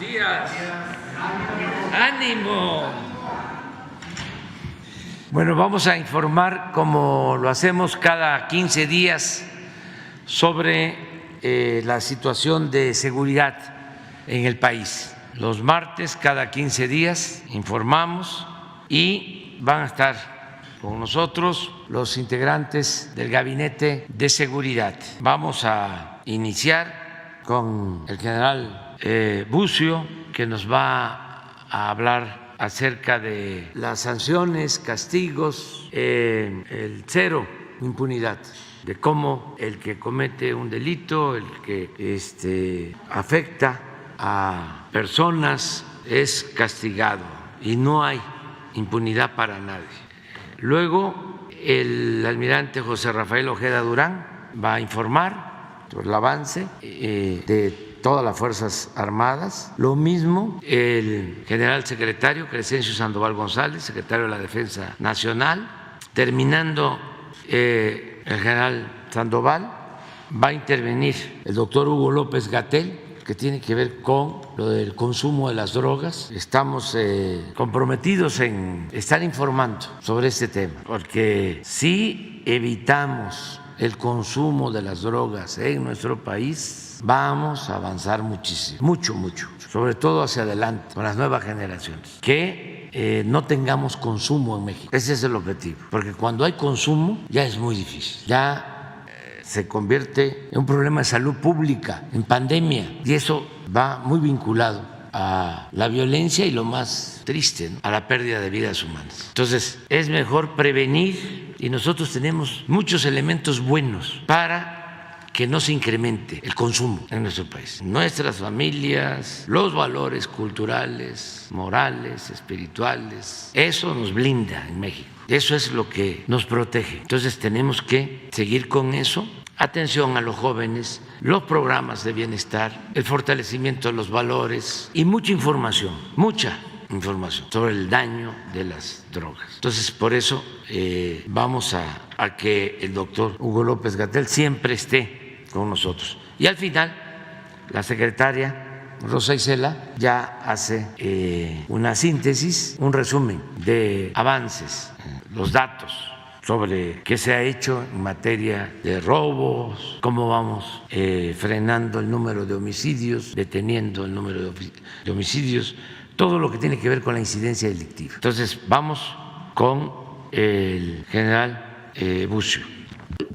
días. ¡Ánimo! Bueno, vamos a informar, como lo hacemos cada 15 días, sobre la situación de seguridad en el país. Los martes, cada 15 días, informamos y van a estar con nosotros los integrantes del Gabinete de Seguridad. Vamos a iniciar con el general Bucio, que nos va a hablar acerca de las sanciones, castigos, el cero impunidad, de cómo el que comete un delito, el que afecta a personas es castigado y no hay impunidad para nadie. Luego el almirante José Rafael Ojeda Durán va a informar sobre el avance de todas las Fuerzas Armadas. Lo mismo el general secretario Crescencio Sandoval González, secretario de la Defensa Nacional. Terminando el general Sandoval, va a intervenir el doctor Hugo López-Gatell, que tiene que ver con lo del consumo de las drogas. Estamos comprometidos en estar informando sobre este tema, porque si evitamos el consumo de las drogas en nuestro país, vamos a avanzar muchísimo, mucho, sobre todo hacia adelante con las nuevas generaciones, que no tengamos consumo en México. Ese es el objetivo, porque cuando hay consumo ya es muy difícil, ya se convierte en un problema de salud pública, en pandemia, y eso va muy vinculado a la violencia y, lo más triste, ¿no?, a la pérdida de vidas humanas. Entonces es mejor prevenir, y nosotros tenemos muchos elementos buenos para que no se incremente el consumo en nuestro país. Nuestras familias, los valores culturales, morales, espirituales, eso nos blinda en México. Eso es lo que nos protege. Entonces tenemos que seguir con eso. Atención a los jóvenes, los programas de bienestar, el fortalecimiento de los valores y mucha información sobre el daño de las drogas. Entonces, por eso vamos a que el doctor Hugo López-Gatell siempre esté con nosotros. Y al final, la secretaria Rosa Isela ya hace una síntesis, un resumen de avances, los datos sobre qué se ha hecho en materia de robos, cómo vamos frenando el número de homicidios, deteniendo el número de homicidios, todo lo que tiene que ver con la incidencia delictiva. Entonces, vamos con el general Bucio.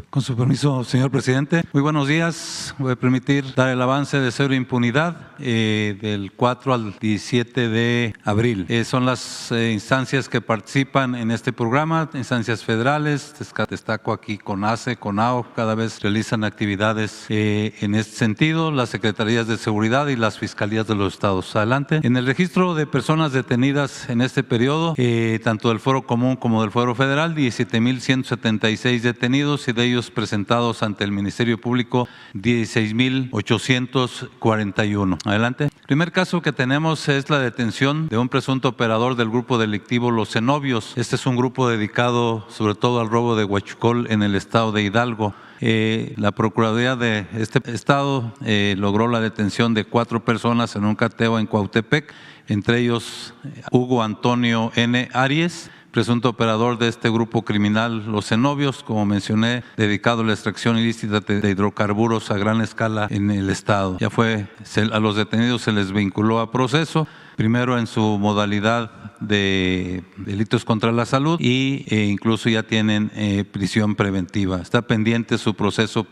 Con su permiso, señor presidente. Muy buenos días. Voy a permitir dar el avance de cero impunidad del 4 al 17 de abril. Son las instancias que participan en este programa, instancias federales. Destaco aquí CONACE, CONAO, cada vez realizan actividades en este sentido, las secretarías de seguridad y las fiscalías de los estados. Adelante. En el registro de personas detenidas en este periodo, tanto del Fuero Común como del Fuero Federal, 17,176 detenidos, y de ellos presentados ante el Ministerio Público 16,841. Adelante. El primer caso que tenemos es la detención de un presunto operador del grupo delictivo Los Cenobios. Este es un grupo dedicado sobre todo al robo de huachicol en el estado de Hidalgo. La Procuraduría de este estado logró la detención de 4 personas en un cateo en Cuautepec, entre ellos Hugo Antonio N. Arias, presunto operador de este grupo criminal Los Cenobios, como mencioné, dedicado a la extracción ilícita de hidrocarburos a gran escala en el estado. A los detenidos se les vinculó a proceso, primero en su modalidad de delitos contra la salud y incluso ya tienen prisión preventiva. Está pendiente su proceso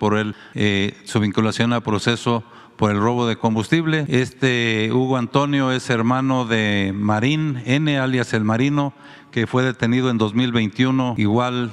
su vinculación a proceso por el robo de combustible. Hugo Antonio es hermano de Marín N., alias El Marino, que fue detenido en 2021, igual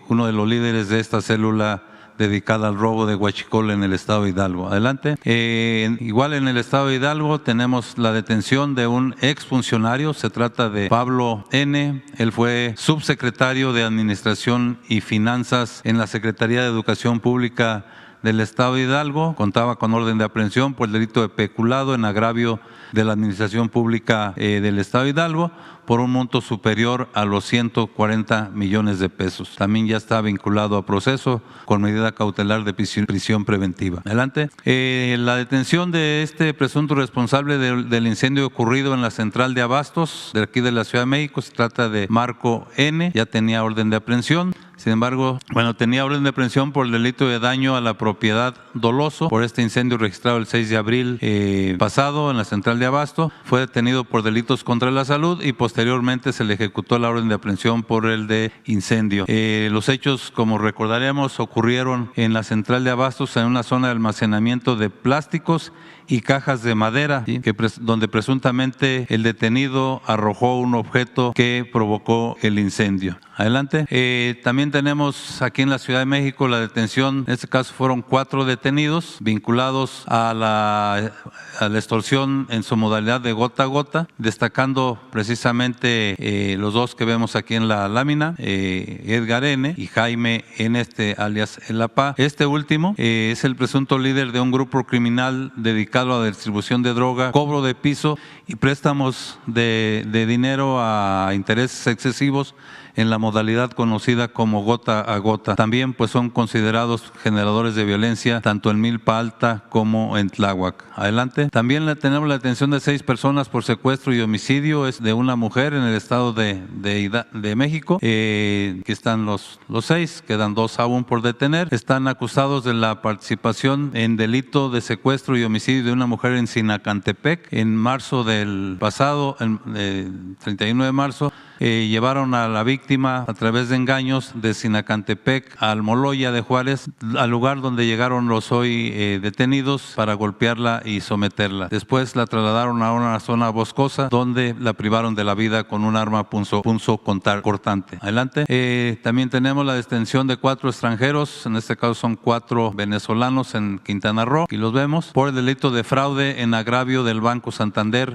uno de los líderes de esta célula dedicada al robo de huachicol en el estado de Hidalgo. Adelante. Igual en el estado de Hidalgo tenemos la detención de un exfuncionario, se trata de Pablo N. Él fue subsecretario de Administración y Finanzas en la Secretaría de Educación Pública del Estado de Hidalgo, contaba con orden de aprehensión por el delito de peculado en agravio de la Administración Pública del Estado de Hidalgo por un monto superior a los 140 millones de pesos. También ya está vinculado a proceso con medida cautelar de prisión preventiva. Adelante. La detención de este presunto responsable del incendio ocurrido en la central de abastos de aquí de la Ciudad de México, se trata de Marco N., ya tenía orden de aprehensión. Sin embargo, tenía orden de aprehensión por el delito de daño a la propiedad doloso por este incendio registrado el 6 de abril pasado en la central de abasto. Fue detenido por delitos contra la salud y posteriormente se le ejecutó la orden de aprehensión por el de incendio. Los hechos, como recordaremos, ocurrieron en la central de abastos en una zona de almacenamiento de plásticos y cajas de madera, ¿sí?, donde presuntamente el detenido arrojó un objeto que provocó el incendio. Adelante. También tenemos aquí en la Ciudad de México la detención, en este caso fueron 4 detenidos vinculados a la extorsión en su modalidad de gota a gota, destacando precisamente los 2 que vemos aquí en la lámina, Edgar N. y Jaime N. alias El Apá. Este último es el presunto líder de un grupo criminal dedicado a la distribución de droga, cobro de piso y préstamos de dinero a intereses excesivos en la modalidad conocida como gota a gota. También pues son considerados generadores de violencia tanto en Milpa Alta como en Tláhuac. Adelante. También tenemos la detención de 6 personas por secuestro y homicidio, es de una mujer en el Estado de México. Aquí están los 6, quedan 2 aún por detener. Están acusados de la participación en delito de secuestro y homicidio de una mujer en Sinacantepec. En marzo del pasado, el 31 de marzo, llevaron a la víctima a través de engaños de Sinacantepec a Almoloya de Juárez, al lugar donde llegaron los hoy detenidos para golpearla y someterla. Después la trasladaron a una zona boscosa donde la privaron de la vida con un arma punzocortante. Adelante. También tenemos la detención de 4 extranjeros, en este caso son 4 venezolanos en Quintana Roo, y los vemos, por el delito de fraude en agravio del Banco Santander,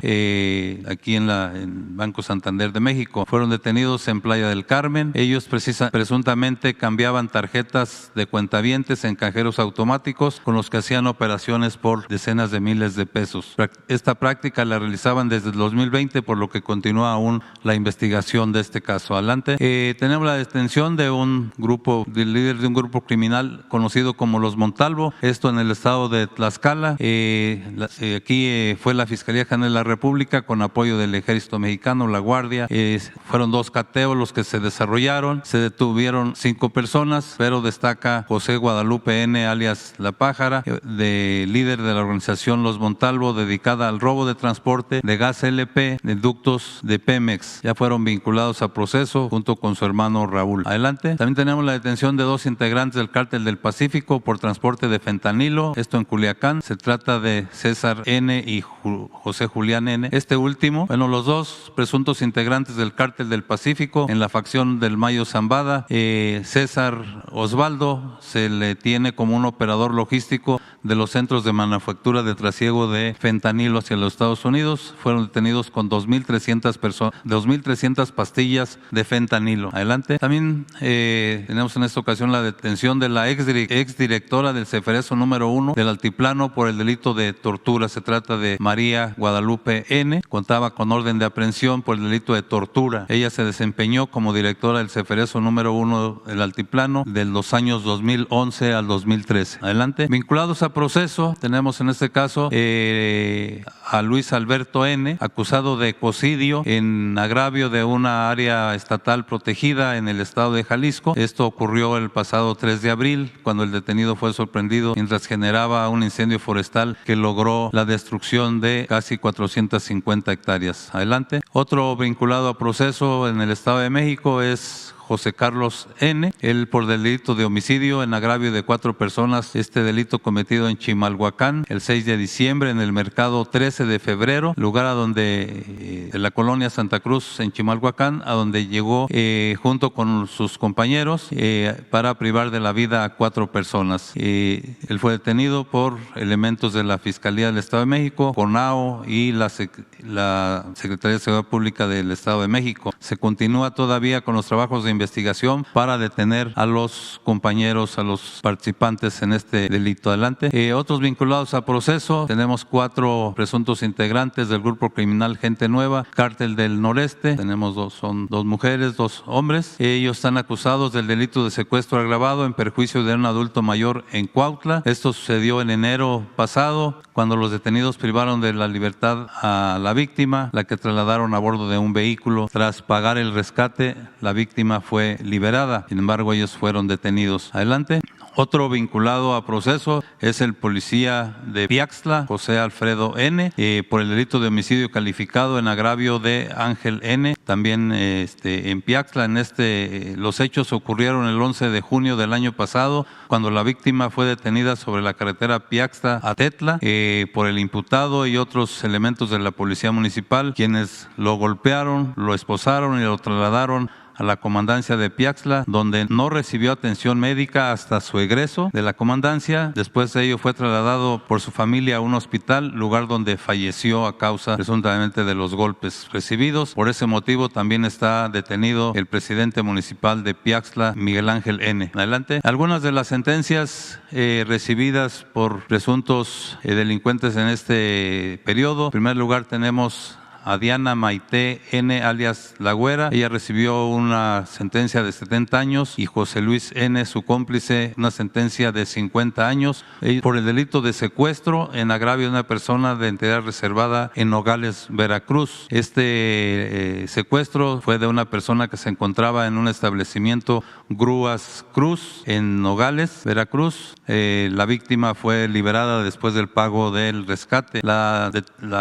aquí en Banco Santander de México. Fueron detenidos en Playa del Carmen. Ellos presuntamente cambiaban tarjetas de cuentavientes en cajeros automáticos con los que hacían operaciones por decenas de miles de pesos. Esta práctica la realizaban desde el 2020, por lo que continúa aún la investigación de este caso. Adelante. Tenemos la detención de del líder de un grupo criminal conocido como los Montalvo, esto en el estado de Tlaxcala. Aquí fue la Fiscalía General de la República con apoyo del Ejército Mexicano, la Guardia. Fueron 2 cateos los que se desarrollaron, se detuvieron 5 personas, pero destaca José Guadalupe N. alias La Pájara, líder de la organización Los Montalvo, dedicada al robo de transporte de gas LP de ductos de Pemex. Ya fueron vinculados a proceso junto con su hermano Raúl. Adelante. También tenemos la detención de 2 integrantes del Cártel del Pacífico por transporte de fentanilo, esto en Culiacán. Se trata de César N. y José Julián N. Este último, los 2 presuntos integrantes del Cártel del Pacífico en la facción del Mayo Zambada. César Osvaldo se le tiene como un operador logístico de los centros de manufactura de trasiego de fentanilo hacia los Estados Unidos. Fueron detenidos con 2.300 pastillas de fentanilo. Adelante. También tenemos en esta ocasión la detención de la exdirectora del Ceferezo número 1 del Altiplano por el delito de tortura. Se trata de María Guadalupe N. Contaba con orden de aprehensión por el delito de tortura. Ella se desempeñó como directora del Ceferezo número 1 del Altiplano de los años 2011 al 2013. Adelante. Vinculados a proceso, tenemos en este caso a Luis Alberto N., acusado de ecocidio en agravio de una área estatal protegida en el estado de Jalisco. Esto ocurrió el pasado 3 de abril, cuando el detenido fue sorprendido mientras generaba un incendio forestal que logró la destrucción de casi 450 hectáreas. Adelante. Otro vinculado a proceso en el Estado de México es José Carlos N., él por delito de homicidio en agravio de 4 personas, este delito cometido en Chimalhuacán el 6 de diciembre en el mercado 13 de febrero, lugar a donde, de la colonia Santa Cruz en Chimalhuacán, a donde llegó junto con sus compañeros para privar de la vida a 4 personas. Él fue detenido por elementos de la Fiscalía del Estado de México, CONAO y la Secretaría de Seguridad Pública del Estado de México. Se continúa todavía con los trabajos de investigación para detener a los compañeros, a los participantes en este delito. Adelante. Otros vinculados a proceso, tenemos 4 presuntos integrantes del grupo criminal Gente Nueva, Cártel del Noreste. Tenemos son 2 mujeres, 2 hombres. Ellos están acusados del delito de secuestro agravado en perjuicio de un adulto mayor en Cuautla. Esto sucedió en enero pasado, cuando los detenidos privaron de la libertad a la víctima, la que trasladaron a bordo de un vehículo. Tras pagar el rescate, la víctima fue liberada. Sin embargo, ellos fueron detenidos. Adelante. Otro vinculado a proceso es el policía de Piaxtla, José Alfredo N., por el delito de homicidio calificado en agravio de Ángel N., también en Piaxtla. Los hechos ocurrieron el 11 de junio del año pasado, cuando la víctima fue detenida sobre la carretera Piaxtla a Tetla por el imputado y otros elementos de la policía municipal, quienes lo golpearon, lo esposaron y lo trasladaron a la comandancia de Piaxtla, donde no recibió atención médica hasta su egreso de la comandancia. Después de ello fue trasladado por su familia a un hospital, lugar donde falleció a causa presuntamente de los golpes recibidos. Por ese motivo también está detenido el presidente municipal de Piaxtla, Miguel Ángel N. Adelante. Algunas de las sentencias recibidas por presuntos delincuentes en este periodo. En primer lugar tenemos a Diana Maite N., alias La Güera. Ella recibió una sentencia de 70 años y José Luis N., su cómplice, una sentencia de 50 años por el delito de secuestro en agravio de una persona de entidad reservada en Nogales, Veracruz. Secuestro fue de una persona que se encontraba en un establecimiento Grúas Cruz en Nogales, Veracruz. La víctima fue liberada después del pago del rescate. La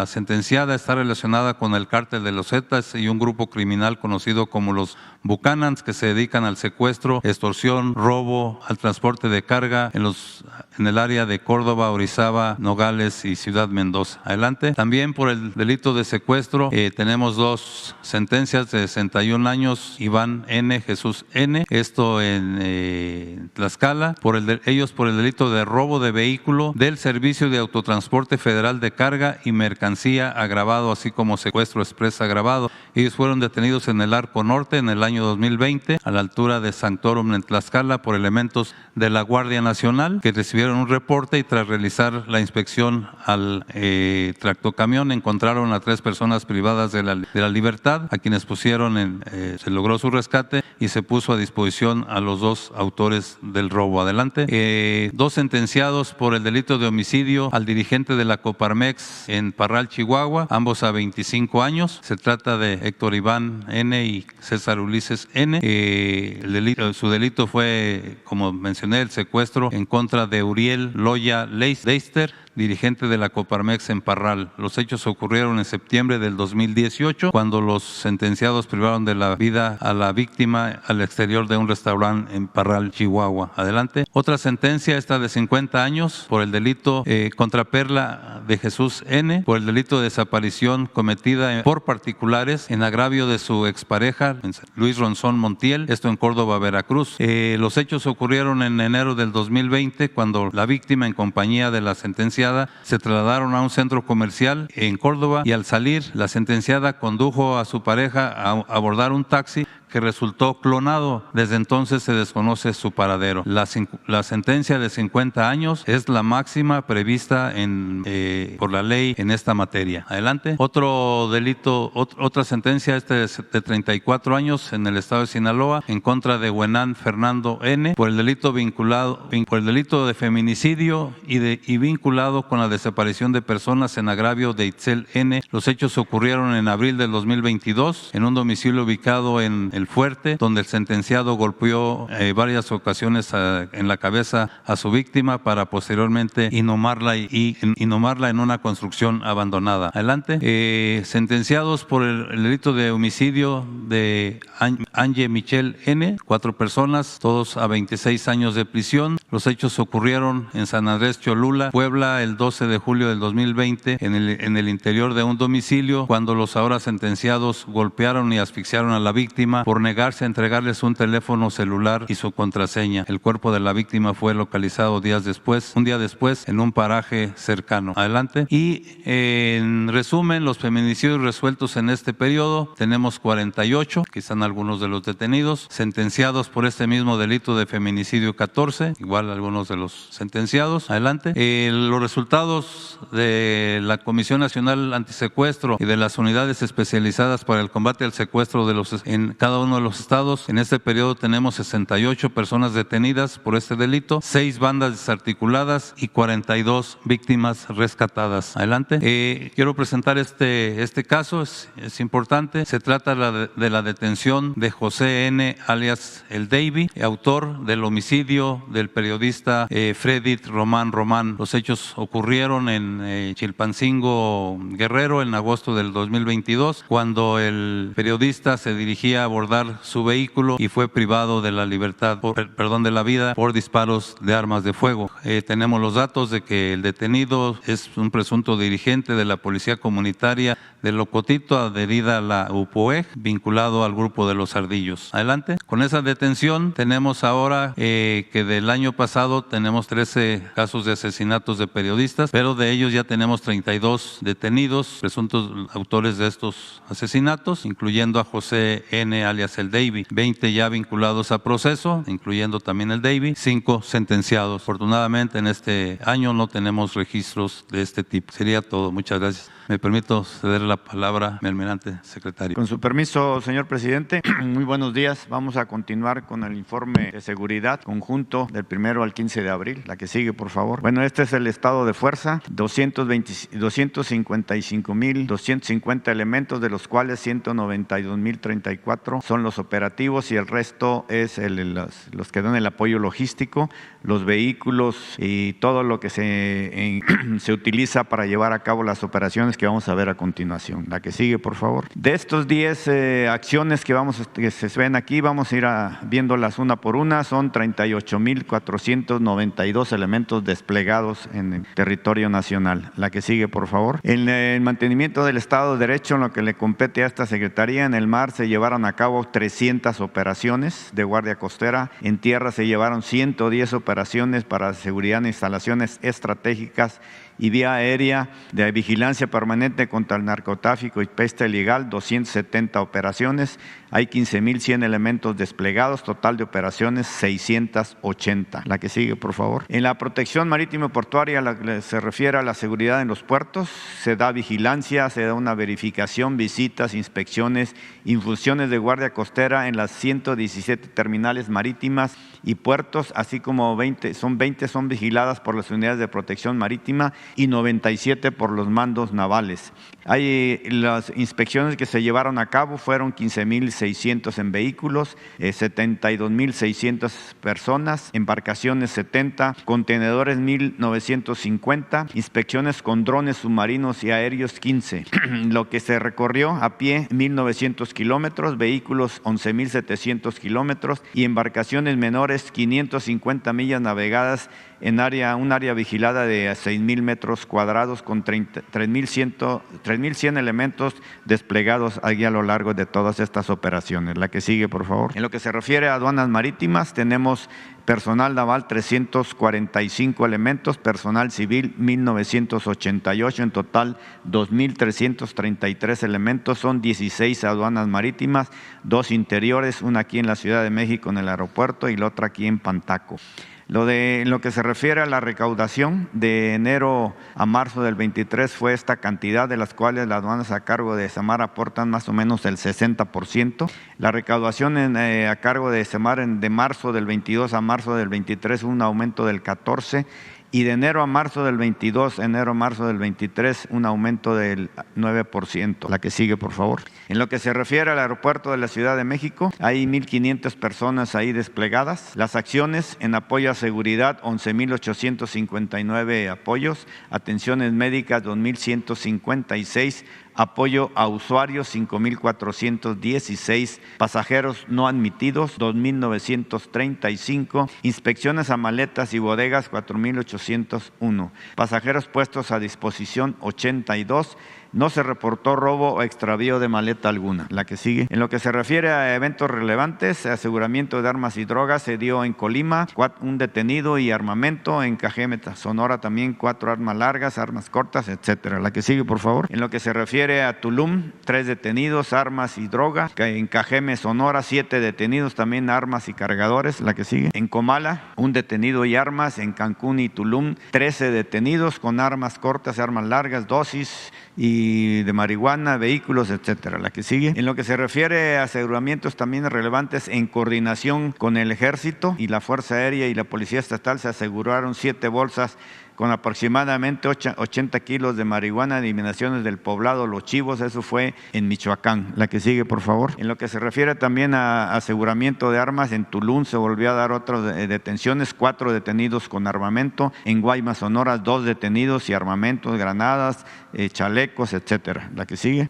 sentenciada está relacionada con el cártel de los Zetas y un grupo criminal conocido como los Buchanans, que se dedican al secuestro, extorsión, robo, al transporte de carga en el área de Córdoba, Orizaba, Nogales y Ciudad Mendoza. Adelante. También por el delito de secuestro tenemos 2 sentencias de 61 años, Iván N., Jesús N., esto en Tlaxcala, ellos por el delito de robo de vehículo del Servicio de Autotransporte Federal de Carga y Mercancía agravado, así como secuestro express agravado. Ellos fueron detenidos en el Arco Norte en el año 2020, a la altura de Sanctorum en Tlaxcala, por elementos de la Guardia Nacional, que recibieron un reporte y tras realizar la inspección al tractocamión encontraron a 3 personas privadas de la libertad, a quienes se logró su rescate y se puso a disposición a los 2 autores del robo. Adelante. 2 sentenciados por el delito de homicidio al dirigente de la Coparmex en Parral, Chihuahua, ambos a 25 años. Se trata de Héctor Iván N. y César Ulises N. Su delito fue, como mencioné, el secuestro en contra de Uriel Loya Leister, dirigente de la Coparmex en Parral. Los hechos ocurrieron en septiembre del 2018, cuando los sentenciados privaron de la vida a la víctima al exterior de un restaurante en Parral, Chihuahua. Adelante. Otra sentencia, esta de 50 años, por el delito contra Perla de Jesús N., por el delito de desaparición cometida por particulares en agravio de su expareja, Luis Ronzón Montiel, esto en Córdoba, Veracruz. Los hechos ocurrieron en enero del 2020, cuando la víctima, en compañía de la sentenciada, se trasladaron a un centro comercial en Córdoba y al salir, la sentenciada condujo a su pareja a abordar un taxi que resultó clonado. Desde entonces se desconoce su paradero. La sentencia de 50 años es la máxima prevista por la ley en esta materia. Adelante. Otro delito, otra sentencia de 34 años en el estado de Sinaloa en contra de Huenán Fernando N. por el delito de feminicidio y vinculado con la desaparición de personas en agravio de Itzel N. Los hechos ocurrieron en abril del 2022 en un domicilio ubicado en El Fuerte, donde el sentenciado golpeó varias ocasiones en la cabeza a su víctima para posteriormente inhumarla en una construcción abandonada. Adelante. Sentenciados por el delito de homicidio de Angie Michelle N., 4 personas, todos a 26 años de prisión. Los hechos ocurrieron en San Andrés Cholula, Puebla, el 12 de julio del 2020, en el interior de un domicilio, cuando los ahora sentenciados golpearon y asfixiaron a la víctima por negarse a entregarles un teléfono celular y su contraseña. El cuerpo de la víctima fue localizado un día después, en un paraje cercano. Adelante. Y en resumen, los feminicidios resueltos en este periodo, tenemos 48, que están algunos de los detenidos, sentenciados por este mismo delito de feminicidio 14, igual algunos de los sentenciados. Adelante. Los resultados de la Comisión Nacional Antisecuestro y de las unidades especializadas para el combate al secuestro en cada uno de los estados, en este periodo tenemos 68 personas detenidas por este delito, 6 bandas desarticuladas y 42 víctimas rescatadas. Adelante. Quiero presentar este caso, es importante. Se trata de la detención de José N., alias el Davy, autor del homicidio del periodista Fredit Román. Los hechos ocurrieron en Chilpancingo, Guerrero, en agosto del 2022, cuando el periodista se dirigía a abordar su vehículo y fue privado de la de la vida por disparos de armas de fuego. Tenemos los datos de que el detenido es un presunto dirigente de la Policía Comunitaria de Locotito, adherida a la UPOEG, vinculado al grupo de los Ardillos. Adelante. Con esa detención tenemos ahora que del año pasado tenemos 13 casos de asesinatos de periodistas, pero de ellos ya tenemos 32 detenidos, presuntos autores de estos asesinatos, incluyendo a José N., alias el Davy, 20 ya vinculados a proceso, incluyendo también el Davy, 5 sentenciados. Afortunadamente en este año no tenemos registros de este tipo. Sería todo. Muchas gracias. Me permito ceder la palabra al almirante secretario. Con su permiso, señor presidente, muy buenos días. Vamos a continuar con el informe de seguridad conjunto del 1 al 15 de abril. La que sigue, por favor. Bueno, este es el estado de fuerza. 255,250 elementos, de los cuales 192,034 son los operativos y el resto es los que dan el apoyo logístico, los vehículos y todo lo que se utiliza para llevar a cabo las operaciones que vamos a ver a continuación. La que sigue, por favor. De estos 10 acciones que se ven aquí, vamos a ir viéndolas una por una. Son 38,492 elementos desplegados en el territorio nacional. La que sigue, por favor. En el mantenimiento del Estado de Derecho, en lo que le compete a esta Secretaría, en el mar se llevaron a cabo 300 operaciones de Guardia Costera. En tierra se llevaron 110 operaciones para seguridad en instalaciones estratégicas y vía aérea de vigilancia permanente contra el narcotráfico y pesca ilegal, 270 operaciones. Hay 15,100 elementos desplegados, total de operaciones 680. La que sigue, por favor. En la protección marítima y portuaria, la que se refiere a la seguridad en los puertos, se da vigilancia, se da una verificación, visitas, inspecciones, infusiones de guardia costera en las 117 terminales marítimas y puertos, así como 20 son vigiladas por las unidades de protección marítima y 97 por los mandos navales. Las inspecciones que se llevaron a cabo fueron 15,600 en vehículos, 72,600 personas, embarcaciones 70, contenedores 1,950, inspecciones con drones submarinos y aéreos 15. Lo que se recorrió a pie 1,900 kilómetros, vehículos 11,700 kilómetros y embarcaciones menores 550 millas navegadas en un área vigilada de 6,000 metros cuadrados con 3,100 elementos desplegados allí a lo largo de todas estas operaciones. La que sigue, por favor. En lo que se refiere a aduanas marítimas, tenemos personal naval 345 elementos, personal civil 1,988, en total 2,333 elementos, son 16 aduanas marítimas, 2 interiores, una aquí en la Ciudad de México en el aeropuerto y la otra aquí en Pantaco. En lo que se refiere a la recaudación, de enero a marzo del 23 fue esta cantidad, de las cuales las aduanas a cargo de SEMAR aportan más o menos el 60%. La recaudación a cargo de SEMAR de marzo del 22 a marzo del 23 un aumento del 14%. Y de enero a marzo del 22, enero a marzo del 23, un aumento del 9%. La que sigue, por favor. En lo que se refiere al aeropuerto de la Ciudad de México, hay 1,500 personas ahí desplegadas. Las acciones en apoyo a seguridad, 11,859 apoyos. Atenciones médicas, 2,156. Apoyo a usuarios, 5,416, pasajeros no admitidos, 2,935, inspecciones a maletas y bodegas, 4,801, pasajeros puestos a disposición, 82, No se reportó robo o extravío de maleta alguna. La que sigue. En lo que se refiere a eventos relevantes, aseguramiento de armas y drogas se dio en Colima, un detenido y armamento. En Cajeme, Sonora también 4 armas largas, armas cortas, etcétera. La que sigue, por favor. En lo que se refiere a Tulum, 3 detenidos, armas y drogas. En Cajeme, Sonora, 7 detenidos, también armas y cargadores. La que sigue. En Comala, un detenido y armas. En Cancún y Tulum, 13 detenidos con armas cortas, armas largas, dosis y de marihuana, vehículos, etcétera. La que sigue. En lo que se refiere a aseguramientos también relevantes, en coordinación con el Ejército y la Fuerza Aérea y la Policía Estatal, se aseguraron 7 bolsas con aproximadamente 80 kilos de marihuana, eliminaciones del poblado Los Chivos, eso fue en Michoacán. La que sigue, por favor. En lo que se refiere también a aseguramiento de armas, en Tulum se volvió a dar otras detenciones, 4 detenidos con armamento, en Guaymas, Sonora, 2 detenidos y armamentos, granadas, chalecos, etcétera. La que sigue.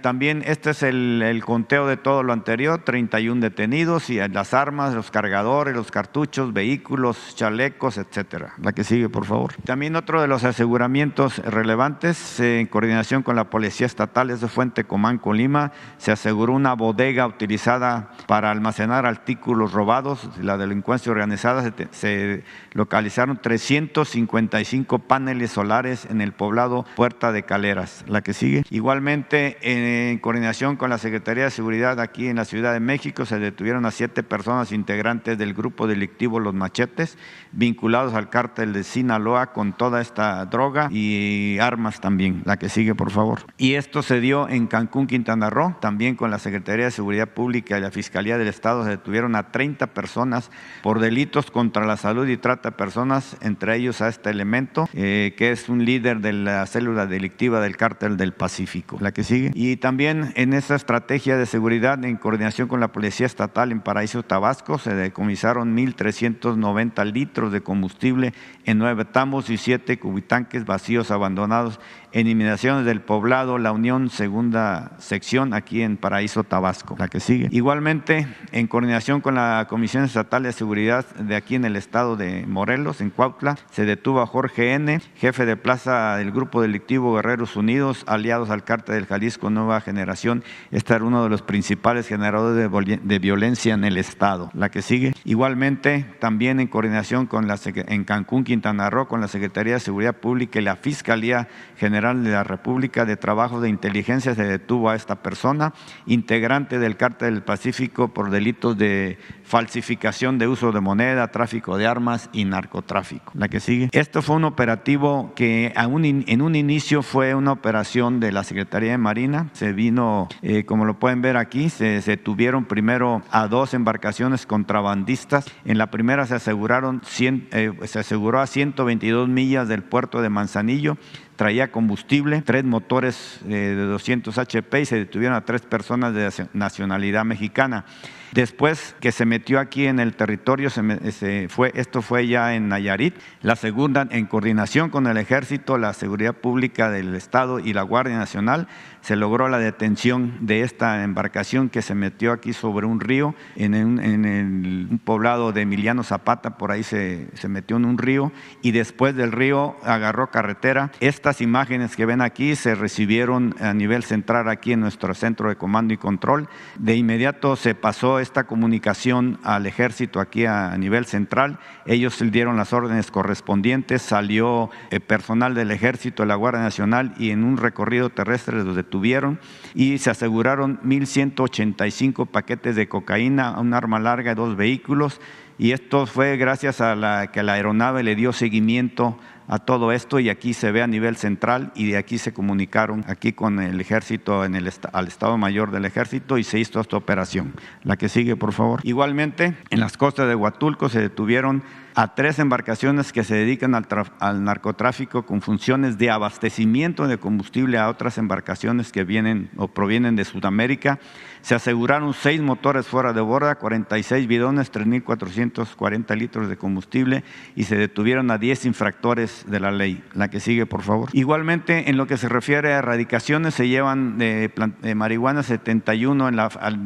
También este es el conteo de todo lo anterior, 31 detenidos y las armas, los cargadores, los cartuchos, vehículos, chalecos, etcétera. La que sigue, por favor. También otro de los aseguramientos relevantes, en coordinación con la Policía Estatal, eso fue en Tecomán, Colima, se aseguró una bodega utilizada para almacenar artículos robados. La delincuencia organizada, se localizaron 355 paneles solares en el poblado Puerta de Caleras. La que sigue. Igualmente, en coordinación con la Secretaría de Seguridad aquí en la Ciudad de México, se detuvieron a 7 personas integrantes del grupo delictivo Los Machetes, vinculados al cártel de Sinaloa con toda esta droga y armas también. La que sigue, por favor. Y esto se dio en Cancún, Quintana Roo, también con la Secretaría de Seguridad Pública y la Fiscalía del Estado. Se detuvieron a 30 personas por delitos contra la salud y trata de personas, entre ellos a este elemento, que es un líder de la célula delictiva del Cártel del Pacífico. La que sigue. Y también en esa estrategia de seguridad, en coordinación con la Policía Estatal en Paraíso, Tabasco, se decomisaron 1,390 litros de combustible en 9 tambos y 7 cubitanques vacíos abandonados en inmediaciones del poblado La Unión, segunda sección, aquí en Paraíso, Tabasco. La que sigue. Igualmente, en coordinación con la Comisión Estatal de Seguridad de aquí en el estado de Morelos, en Cuautla, se detuvo a Jorge N., jefe de plaza del grupo delictivo Guerreros Unidos, aliados al Cártel del Jalisco Nueva Generación. Este era uno de los principales generadores de violencia en el estado. La que sigue. Igualmente, también en coordinación con en Cancún, Quintana Roo, con la Secretaría de Seguridad Pública y la Fiscalía General de la República de Trabajo de Inteligencia, se detuvo a esta persona, integrante del Cártel del Pacífico, por delitos de falsificación de uso de moneda, tráfico de armas y narcotráfico. La que sigue. Esto fue un operativo que en un inicio fue una operación de la Secretaría de Marina. Se vino, como lo pueden ver aquí, se detuvieron primero a 2 embarcaciones contrabandistas. En la primera se aseguró a 122 millas del puerto de Manzanillo. Traía combustible, 3 motores de 200 HP y se detuvieron a 3 personas de nacionalidad mexicana. Después que se metió aquí en el territorio, esto fue ya en Nayarit, la segunda, en coordinación con el Ejército, la Seguridad Pública del Estado y la Guardia Nacional, se logró la detención de esta embarcación que se metió aquí sobre un río, en un poblado de Emiliano Zapata, por ahí se metió en un río y después del río agarró carretera. Estas imágenes que ven aquí se recibieron a nivel central aquí en nuestro centro de comando y control. De inmediato se pasó esta comunicación al Ejército aquí a nivel central. Ellos dieron las órdenes correspondientes, salió personal del Ejército, de la Guardia Nacional y en un recorrido terrestre los detuvieron y se aseguraron 1,185 paquetes de cocaína, un arma larga y 2 vehículos. Y esto fue gracias a que la aeronave le dio seguimiento a todo esto y aquí se ve a nivel central y de aquí se comunicaron aquí con el Ejército, al Estado Mayor del Ejército y se hizo esta operación. La que sigue, por favor. Igualmente, en las costas de Huatulco se detuvieron a 3 embarcaciones que se dedican al narcotráfico con funciones de abastecimiento de combustible a otras embarcaciones que vienen o provienen de Sudamérica. Se aseguraron 6 motores fuera de borda, 46 bidones, 3,440 litros de combustible y se detuvieron a 10 infractores autores de la ley. La que sigue, por favor. Igualmente, en lo que se refiere a erradicaciones, se llevan de marihuana 71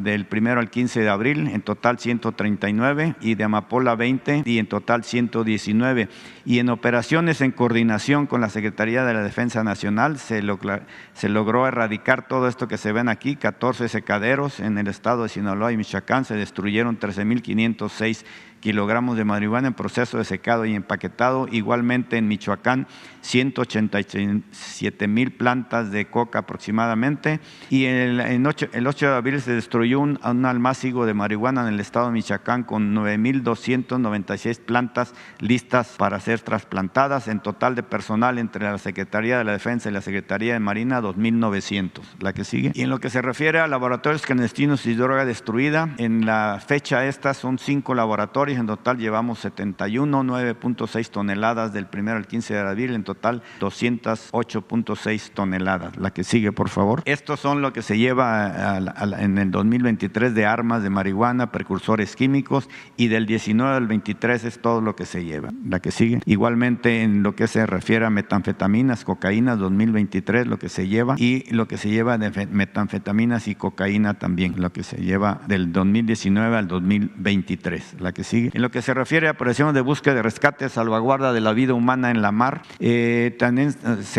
del 1 al 15 de abril, en total 139, y de amapola 20, y en total 119. Y en operaciones en coordinación con la Secretaría de la Defensa Nacional se logró erradicar todo esto que se ven aquí, 14 secaderos en el estado de Sinaloa y Michoacán, se destruyeron 13.506 kilogramos de marihuana en proceso de secado y empaquetado. Igualmente en Michoacán, 187,000 plantas de coca aproximadamente. Y el 8 de abril se destruyó un almácigo de marihuana en el estado de Michoacán con 9,296 plantas listas para ser trasplantadas. En total de personal entre la Secretaría de la Defensa y la Secretaría de Marina, 2,900. La que sigue. Y en lo que se refiere a laboratorios clandestinos y droga destruida, en la fecha estas son 5 laboratorios. En total llevamos 71, 9.6 toneladas del 1 al 15 de abril, en total 208.6 toneladas. La que sigue, por favor. Estos son lo que se lleva en el 2023 de armas de marihuana, precursores químicos, y del 19 al 23 es todo lo que se lleva. La que sigue. Igualmente en lo que se refiere a metanfetaminas, cocaína, 2023 lo que se lleva, y lo que se lleva de metanfetaminas y cocaína también, lo que se lleva del 2019 al 2023. La que sigue. En lo que se refiere a operaciones de búsqueda y rescate, salvaguarda de la vida humana en la mar, también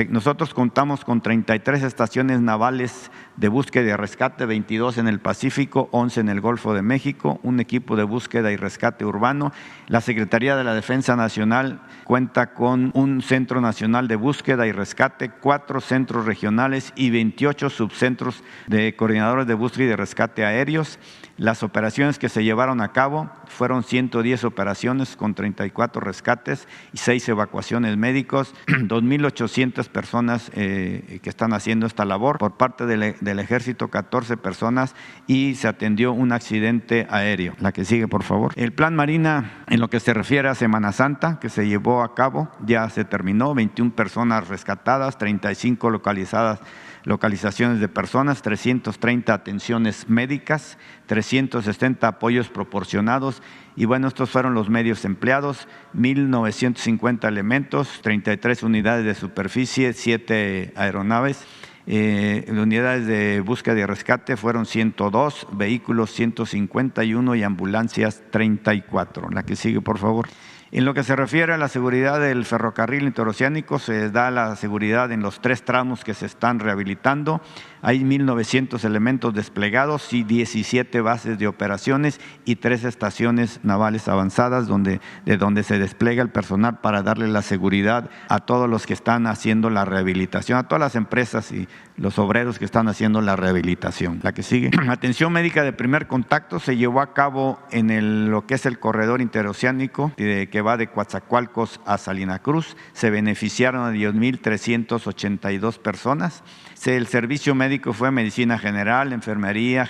nosotros contamos con 33 estaciones navales de búsqueda y rescate, 22 en el Pacífico, 11 en el Golfo de México, un equipo de búsqueda y rescate urbano. La Secretaría de la Defensa Nacional cuenta con un Centro Nacional de Búsqueda y Rescate, 4 centros regionales y 28 subcentros de coordinadores de búsqueda y de rescate aéreos. Las operaciones que se llevaron a cabo fueron 110 operaciones con 34 rescates y 6 evacuaciones médicos, 2,800 personas que están haciendo esta labor. Por parte del Ejército, 14 personas, y se atendió un accidente aéreo. La que sigue, por favor. El Plan Marina, en lo que se refiere a Semana Santa, que se llevó a cabo, ya se terminó, 21 personas rescatadas, 35 localizaciones de personas, 330 atenciones médicas, 360 apoyos proporcionados. Y bueno, estos fueron los medios empleados: 1,950 elementos, 33 unidades de superficie, 7 aeronaves. Unidades de búsqueda y rescate fueron 102, vehículos 151 y ambulancias 34. La que sigue, por favor. En lo que se refiere a la seguridad del ferrocarril interoceánico, se da la seguridad en los 3 tramos que se están rehabilitando. Hay 1,900 elementos desplegados y 17 bases de operaciones y 3 estaciones navales avanzadas de donde se despliega el personal para darle la seguridad a todos los que están haciendo la rehabilitación, a todas las empresas y los obreros que están haciendo la rehabilitación. La que sigue. Atención médica de primer contacto se llevó a cabo en lo que es el corredor interoceánico que va de Coatzacoalcos a Salina Cruz. Se beneficiaron a 10,382 personas. El servicio médico fue medicina general, enfermería,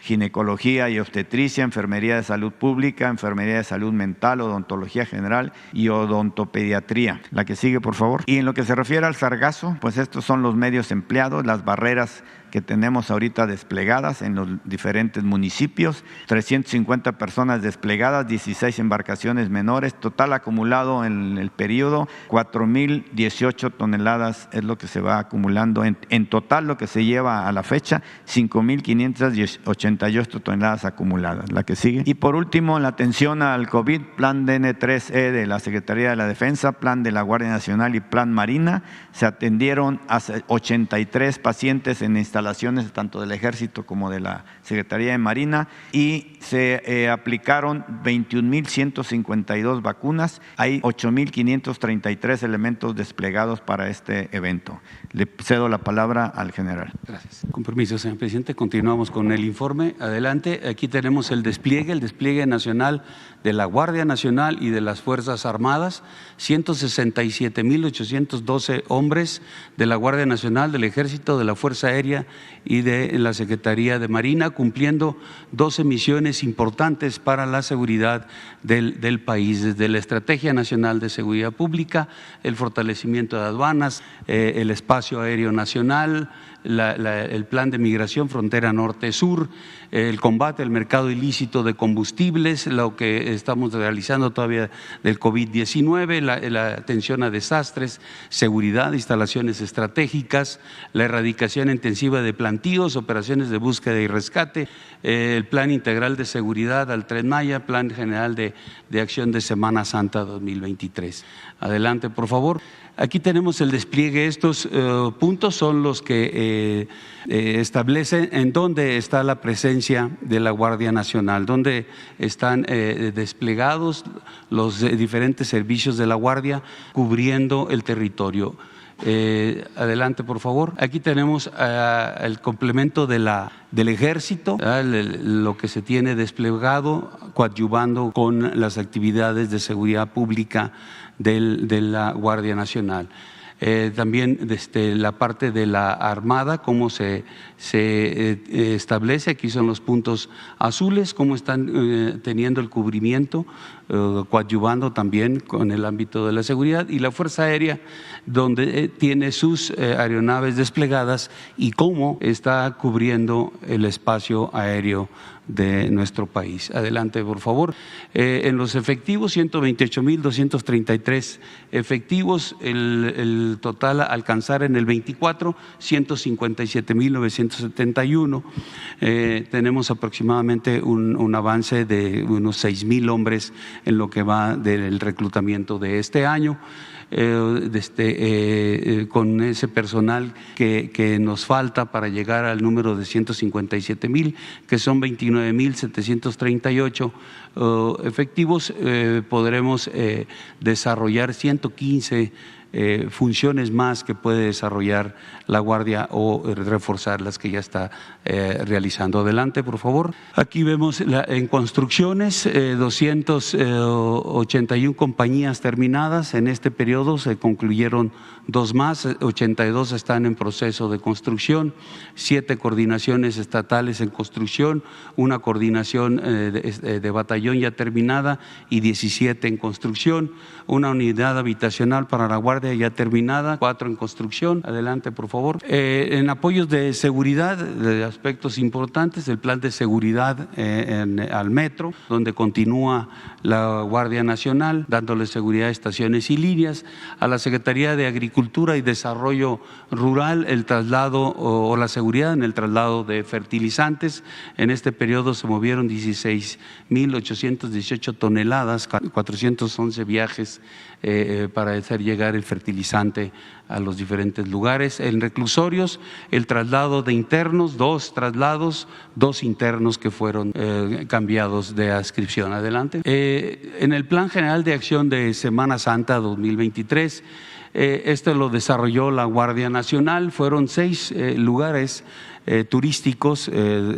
ginecología y obstetricia, enfermería de salud pública, enfermería de salud mental, odontología general y odontopediatría. La que sigue, por favor. Y en lo que se refiere al sargazo, pues estos son los medios empleados, las barreras que tenemos ahorita desplegadas en los diferentes municipios, 350 personas desplegadas, 16 embarcaciones menores, total acumulado en el periodo, 4,018 toneladas es lo que se va acumulando. En total lo que se lleva a la fecha, 5,588 toneladas acumuladas. La que sigue. Y por último, en la atención al COVID, plan DN3E de la Secretaría de la Defensa, plan de la Guardia Nacional y plan Marina, se atendieron a 83 pacientes en instalaciones tanto del Ejército como de la Secretaría de Marina, y se aplicaron 21,152 vacunas. Hay 8,533 elementos desplegados para este evento. Le cedo la palabra al general. Gracias. Con permiso, señor presidente, continuamos con el informe. Adelante. Aquí tenemos el despliegue nacional de la Guardia Nacional y de las Fuerzas Armadas, 167,812 hombres de la Guardia Nacional, del Ejército, de la Fuerza Aérea y de la Secretaría de Marina, cumpliendo 12 misiones importantes para la seguridad del país, desde la Estrategia Nacional de Seguridad Pública, el fortalecimiento de aduanas, el espacio aéreo nacional, el plan de migración frontera norte-sur, el combate al mercado ilícito de combustibles, lo que estamos realizando todavía del COVID-19, la atención a desastres, seguridad, instalaciones estratégicas, la erradicación intensiva de plantíos, operaciones de búsqueda y rescate, el plan integral de seguridad al Tren Maya, plan general de acción de Semana Santa 2023. Adelante, por favor. Aquí tenemos el despliegue. Estos puntos son los que establecen en dónde está la presencia de la Guardia Nacional, dónde están desplegados los diferentes servicios de la Guardia cubriendo el territorio. Adelante, por favor. Aquí tenemos el complemento del Ejército, lo que se tiene desplegado, coadyuvando con las actividades de seguridad pública de la Guardia Nacional. También desde la parte de la Armada, cómo se establece, aquí son los puntos azules, cómo están teniendo el cubrimiento, coadyuvando también con el ámbito de la seguridad, y la Fuerza Aérea, donde tiene sus aeronaves desplegadas y cómo está cubriendo el espacio aéreo de nuestro país. Adelante, por favor. En los efectivos, 128,233 efectivos, el total a alcanzar en el 24, 157,971. Tenemos aproximadamente un avance de unos 6,000 hombres en lo que va del reclutamiento de este año. Con ese personal que nos falta para llegar al número de 157,000, que son 29,738 efectivos, podremos desarrollar 115 funciones más que puede desarrollar la Guardia o reforzar las que ya está realizando. Adelante, por favor. Aquí vemos en construcciones 281 compañías terminadas. En este periodo se concluyeron 2 más, 82 están en proceso de construcción, 7 coordinaciones estatales en construcción, una coordinación de batallón ya terminada y 17 en construcción, una unidad habitacional para la Guardia ya terminada, 4 en construcción. Adelante, por favor. En apoyos de seguridad, de aspectos importantes, el plan de seguridad al metro, donde continúa la Guardia Nacional dándole seguridad a estaciones y líneas, a la Secretaría de Agricultura y Desarrollo Rural, el traslado o la seguridad en el traslado de fertilizantes. En este periodo se movieron 16,818 toneladas, 411 viajes para hacer llegar el fertilizante a los diferentes lugares. En reclusorios, el traslado de internos, 2 traslados, 2 internos que fueron cambiados de adscripción. Adelante. En el Plan General de Acción de Semana Santa 2023, esto lo desarrolló la Guardia Nacional, fueron 6 lugares turísticos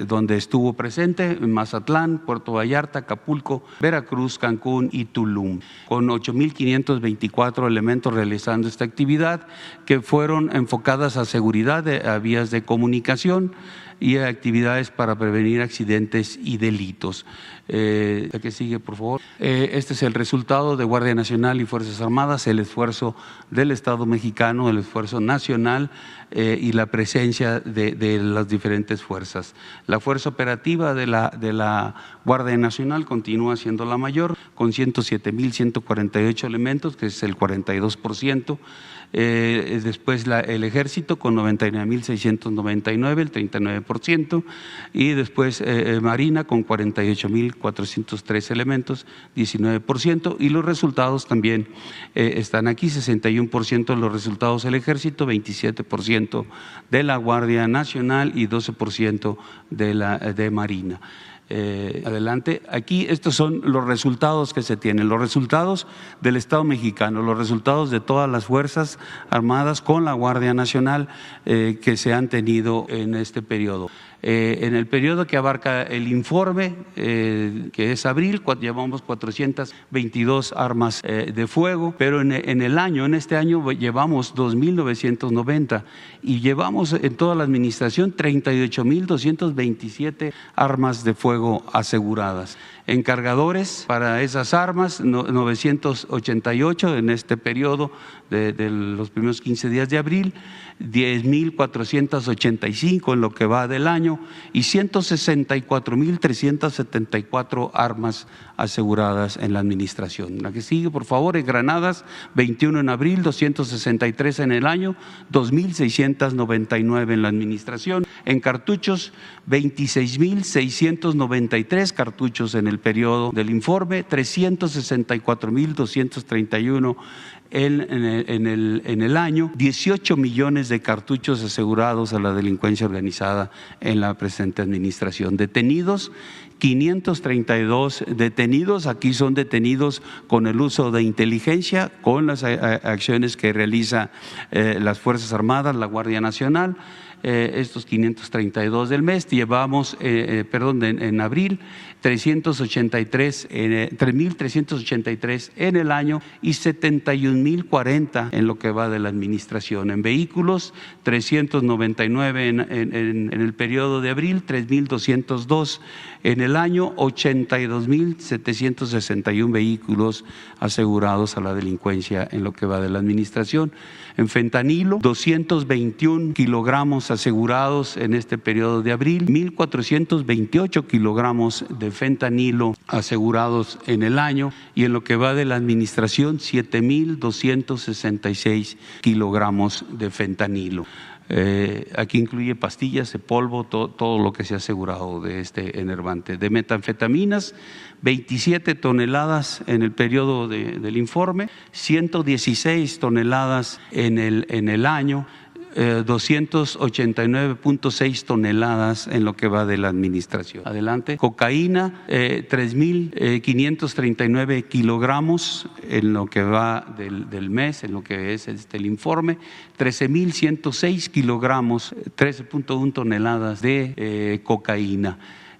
donde estuvo presente: Mazatlán, Puerto Vallarta, Acapulco, Veracruz, Cancún y Tulum, con 8,524 elementos realizando esta actividad, que fueron enfocadas a seguridad, a vías de comunicación y a actividades para prevenir accidentes y delitos. La que sigue, por favor. Este es el resultado de Guardia Nacional y Fuerzas Armadas, el esfuerzo del Estado mexicano, el esfuerzo nacional y la presencia de las diferentes fuerzas. La fuerza operativa de la Guardia Nacional continúa siendo la mayor, con 107,148 elementos, que es el 42%. Después el Ejército con 99,699, el 39%, y después Marina con 48,403 elementos, 19%, y los resultados también están aquí: 61% de los resultados del Ejército, 27% de la Guardia Nacional y 12% de Marina. Adelante. Aquí estos son los resultados que se tienen, los resultados del Estado mexicano, los resultados de todas las Fuerzas Armadas con la Guardia Nacional que se han tenido en este periodo. En el periodo que abarca el informe, que es abril, llevamos 422 armas de fuego, pero en este año llevamos 2,990 y llevamos en toda la administración 38,227 armas de fuego aseguradas. En cargadores para esas armas, 988 en este periodo de los primeros 15 días de abril, 10,485 en lo que va del año y 164,374 armas aseguradas en la administración. La que sigue, por favor, en granadas, 21 en abril, 263 en el año, 2,699 en la administración. En cartuchos, 26,693 cartuchos en el periodo del informe, 364,231 en el año, 18 millones de cartuchos asegurados a la delincuencia organizada en la presente administración. Detenidos, 532 detenidos, aquí son detenidos con el uso de inteligencia, con las acciones que realiza las Fuerzas Armadas, la Guardia Nacional. Estos 532 del mes, llevamos, en abril, 3,383 en el año y 71,040 en lo que va de la administración. En vehículos, 399 en el periodo de abril, 3,202 en el año, 82,761 vehículos asegurados a la delincuencia en lo que va de la administración. En fentanilo, 221 kilogramos asegurados en este periodo de abril, 1,428 kilogramos de fentanilo asegurados en el año y en lo que va de la administración, 7,266 kilogramos de fentanilo. Aquí incluye pastillas de polvo, todo lo que se ha asegurado de este enervante. De metanfetaminas, 27 toneladas en el periodo del informe, 116 toneladas en el año, 289,6 toneladas en lo que va de la administración. Adelante. Cocaína, 3,539 kilogramos en lo que va del mes, en lo que es el informe, 13,106 kilogramos, 13,1 toneladas de cocaína.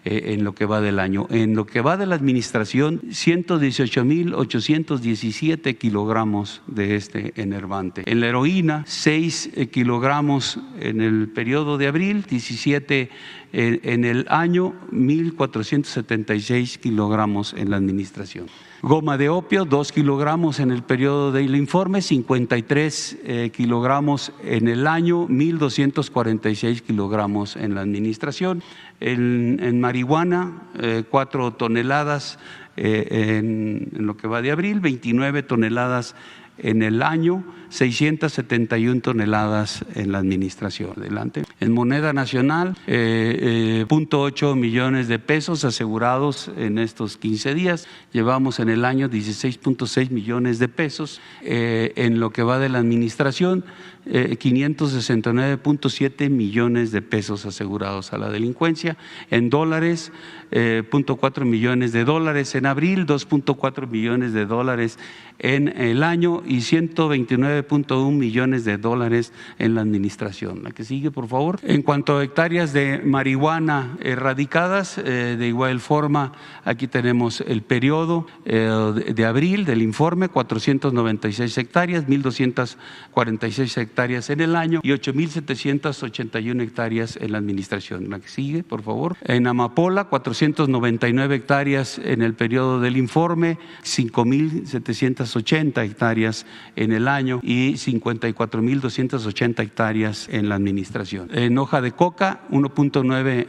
En lo que va del año. En lo que va de la administración, 118,817 kilogramos de este enervante. En la heroína, 6 kilogramos en el periodo de abril, 17 en el año, 1,476 kilogramos en la administración. Goma de opio, 2 kilogramos en el periodo del informe, 53 kilogramos en el año, 1,246 kilogramos en la administración. En marihuana, 4 toneladas en lo que va de abril, 29 toneladas en el año, 671 toneladas en la administración. Adelante. En moneda nacional, 0.8 millones de pesos asegurados en estos 15 días. Llevamos en el año 16.6 millones de pesos. En lo que va de la administración, 569.7 millones de pesos asegurados a la delincuencia. En dólares, 0.4 millones de dólares en abril, 2.4 millones de dólares en el año y 129.1 millones de dólares en la administración. La que sigue, por favor. En cuanto a hectáreas de marihuana erradicadas, de igual forma, aquí tenemos el periodo de abril del informe, 496 hectáreas, 1,246 hectáreas en el año y 8,781 hectáreas en la administración. La que sigue, por favor. En amapola, 499 hectáreas en el periodo del informe, 5,780 hectáreas en el año y 54,280 hectáreas en la administración. En hoja de coca, 1.9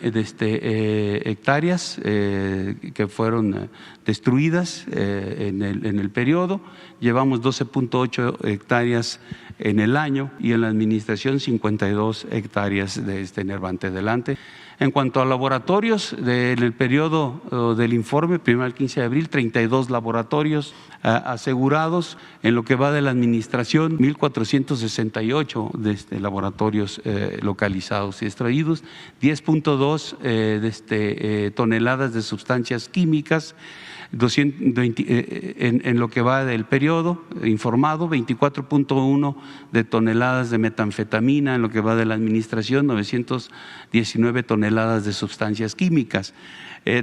hectáreas que fueron destruidas en el periodo. Llevamos 12.8 hectáreas en el año y en la administración 52 hectáreas de este enervante. Adelante. En cuanto a laboratorios, en el periodo del informe, 1 al 15 de abril, 32 laboratorios asegurados. En lo que va de la administración, 1,468 laboratorios localizados y extraídos, 10.2 toneladas de sustancias químicas. 220, en lo que va del periodo informado, 24.1 de toneladas de metanfetamina, en lo que va de la administración, 919 toneladas toneladas de sustancias químicas.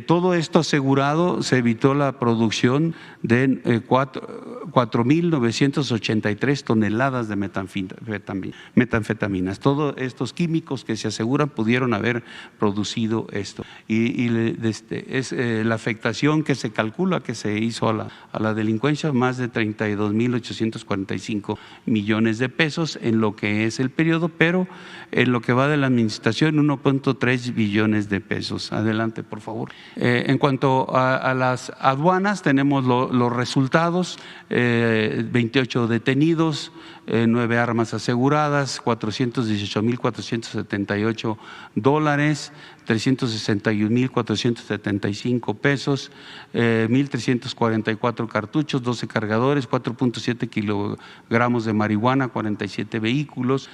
Todo esto asegurado, se evitó la producción de 4.983 toneladas de metanfetaminas. Todos estos químicos que se aseguran pudieron haber producido esto. Y la afectación que se calcula que se hizo a la delincuencia, más de 32.845 millones de pesos en lo que es el periodo, pero en lo que va de la administración 1.3 billones de pesos. Adelante, por favor. En cuanto a las aduanas, tenemos los resultados: 28 detenidos, 9 armas aseguradas, $418,478, 361,475 pesos, 1,344 cartuchos, 12 cargadores, 4.7 kilogramos de marihuana, 47 vehículos,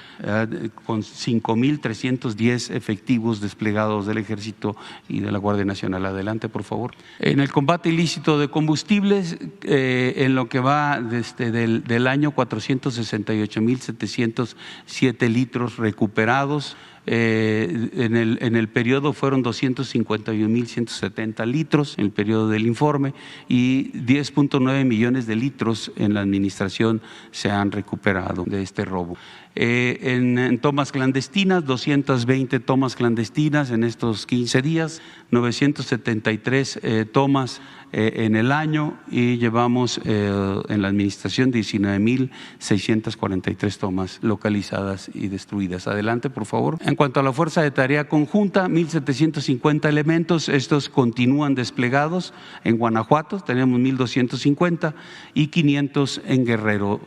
con 5,310 efectivos desplegados del Ejército y de la Guardia Nacional. Adelante, por favor. En el combate ilícito de combustibles, en lo que va del año, 468,707 litros recuperados. En el periodo fueron 251,170 litros en el periodo del informe, y 10.9 millones de litros en la administración se han recuperado de este robo. En tomas clandestinas, 220 tomas clandestinas en estos 15 días, 973 tomas en el año, y llevamos en la administración 19,643 tomas localizadas y destruidas. Adelante, por favor. En cuanto a la fuerza de tarea conjunta, 1,750 elementos, estos continúan desplegados en Guanajuato, tenemos 1,250 y 500 en Guerrero.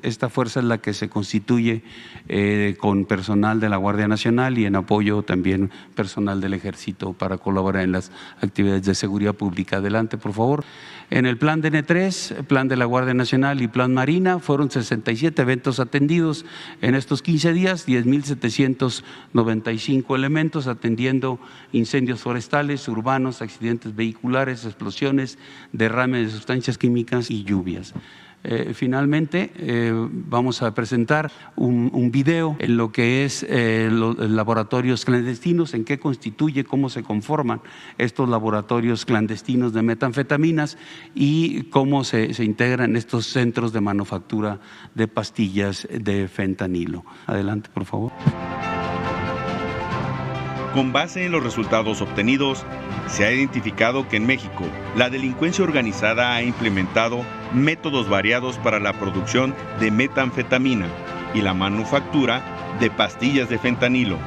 Esta fuerza es la que se constituye con personal de la Guardia Nacional y en apoyo también personal del Ejército para colaborar en las actividades de seguridad pública. Adelante, por favor. En el plan DN3, plan de la Guardia Nacional y plan Marina, fueron 67 eventos atendidos en estos 15 días, 10,795 elementos atendiendo incendios forestales, urbanos, accidentes vehiculares, explosiones, derrame de sustancias químicas y lluvias. Finalmente, vamos a presentar un video en lo que es los laboratorios clandestinos, en qué constituye, cómo se conforman estos laboratorios clandestinos de metanfetaminas y cómo se integran estos centros de manufactura de pastillas de fentanilo. Adelante, por favor. Con base en los resultados obtenidos, se ha identificado que en México la delincuencia organizada ha implementado métodos variados para la producción de metanfetamina y la manufactura de pastillas de fentanilo.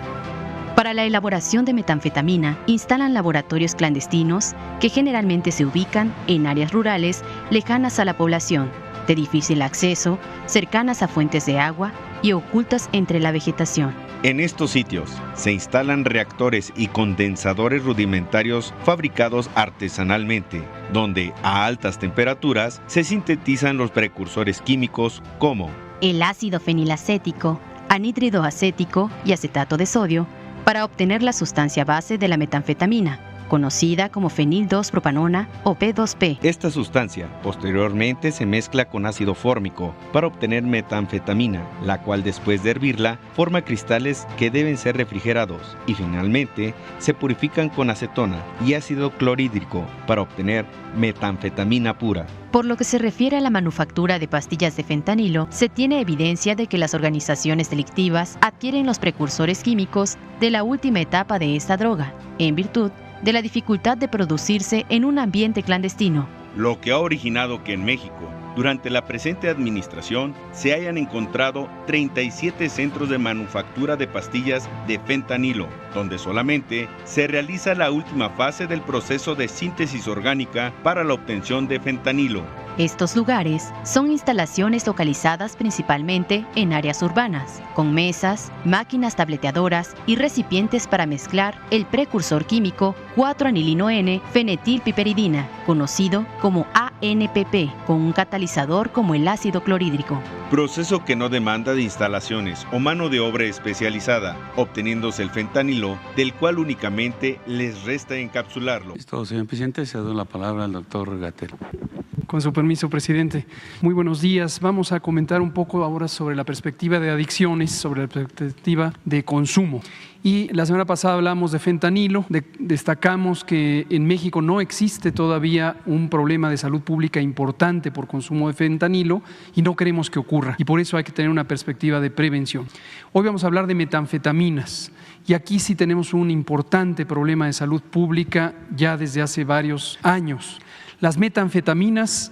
Para la elaboración de metanfetamina, instalan laboratorios clandestinos que generalmente se ubican en áreas rurales lejanas a la población, de difícil acceso, cercanas a fuentes de agua y ocultas entre la vegetación. En estos sitios se instalan reactores y condensadores rudimentarios fabricados artesanalmente, donde a altas temperaturas se sintetizan los precursores químicos como el ácido fenilacético, anhídrido acético y acetato de sodio para obtener la sustancia base de la metanfetamina, conocida como fenil-2-propanona o P2P. Esta sustancia posteriormente se mezcla con ácido fórmico para obtener metanfetamina, la cual después de hervirla forma cristales que deben ser refrigerados y finalmente se purifican con acetona y ácido clorhídrico para obtener metanfetamina pura. Por lo que se refiere a la manufactura de pastillas de fentanilo, se tiene evidencia de que las organizaciones delictivas adquieren los precursores químicos de la última etapa de esta droga, en virtud de la dificultad de producirse en un ambiente clandestino. Lo que ha originado que en México, durante la presente administración, se hayan encontrado 37 centros de manufactura de pastillas de fentanilo, donde solamente se realiza la última fase del proceso de síntesis orgánica para la obtención de fentanilo. Estos lugares son instalaciones localizadas principalmente en áreas urbanas, con mesas, máquinas tableteadoras y recipientes para mezclar el precursor químico 4-anilino-N-fenetilpiperidina, conocido como ANPP, con un catalizador como el ácido clorhídrico. Proceso que no demanda de instalaciones o mano de obra especializada, obteniéndose el fentanilo, del cual únicamente les resta encapsularlo. Listo, señor presidente, cedo la palabra al doctor Gatell. Con su permiso, presidente. Muy buenos días. Vamos a comentar un poco ahora sobre la perspectiva de adicciones, sobre la perspectiva de consumo. Y la semana pasada hablamos de fentanilo, destacamos que en México no existe todavía un problema de salud pública importante por consumo de fentanilo y no queremos que ocurra, y por eso hay que tener una perspectiva de prevención. Hoy vamos a hablar de metanfetaminas y aquí sí tenemos un importante problema de salud pública ya desde hace varios años. Las metanfetaminas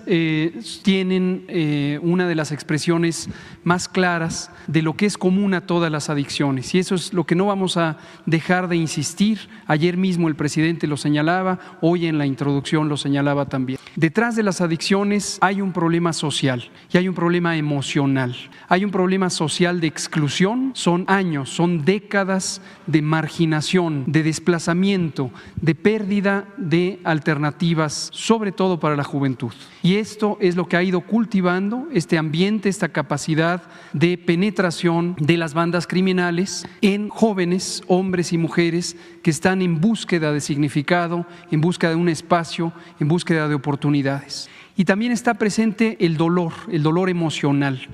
tienen una de las expresiones más claras de lo que es común a todas las adicciones, y eso es lo que no vamos a dejar de insistir. Ayer mismo el presidente lo señalaba, hoy en la introducción lo señalaba también. Detrás de las adicciones hay un problema social y hay un problema emocional. Hay un problema social de exclusión, son años, son décadas de marginación, de desplazamiento, de pérdida de alternativas, sobre todo para la juventud. Y esto es lo que ha ido cultivando este ambiente, esta capacidad de penetración de las bandas criminales en jóvenes, hombres y mujeres que están en búsqueda de significado, en búsqueda de un espacio, en búsqueda de oportunidades. Y también está presente el dolor emocional,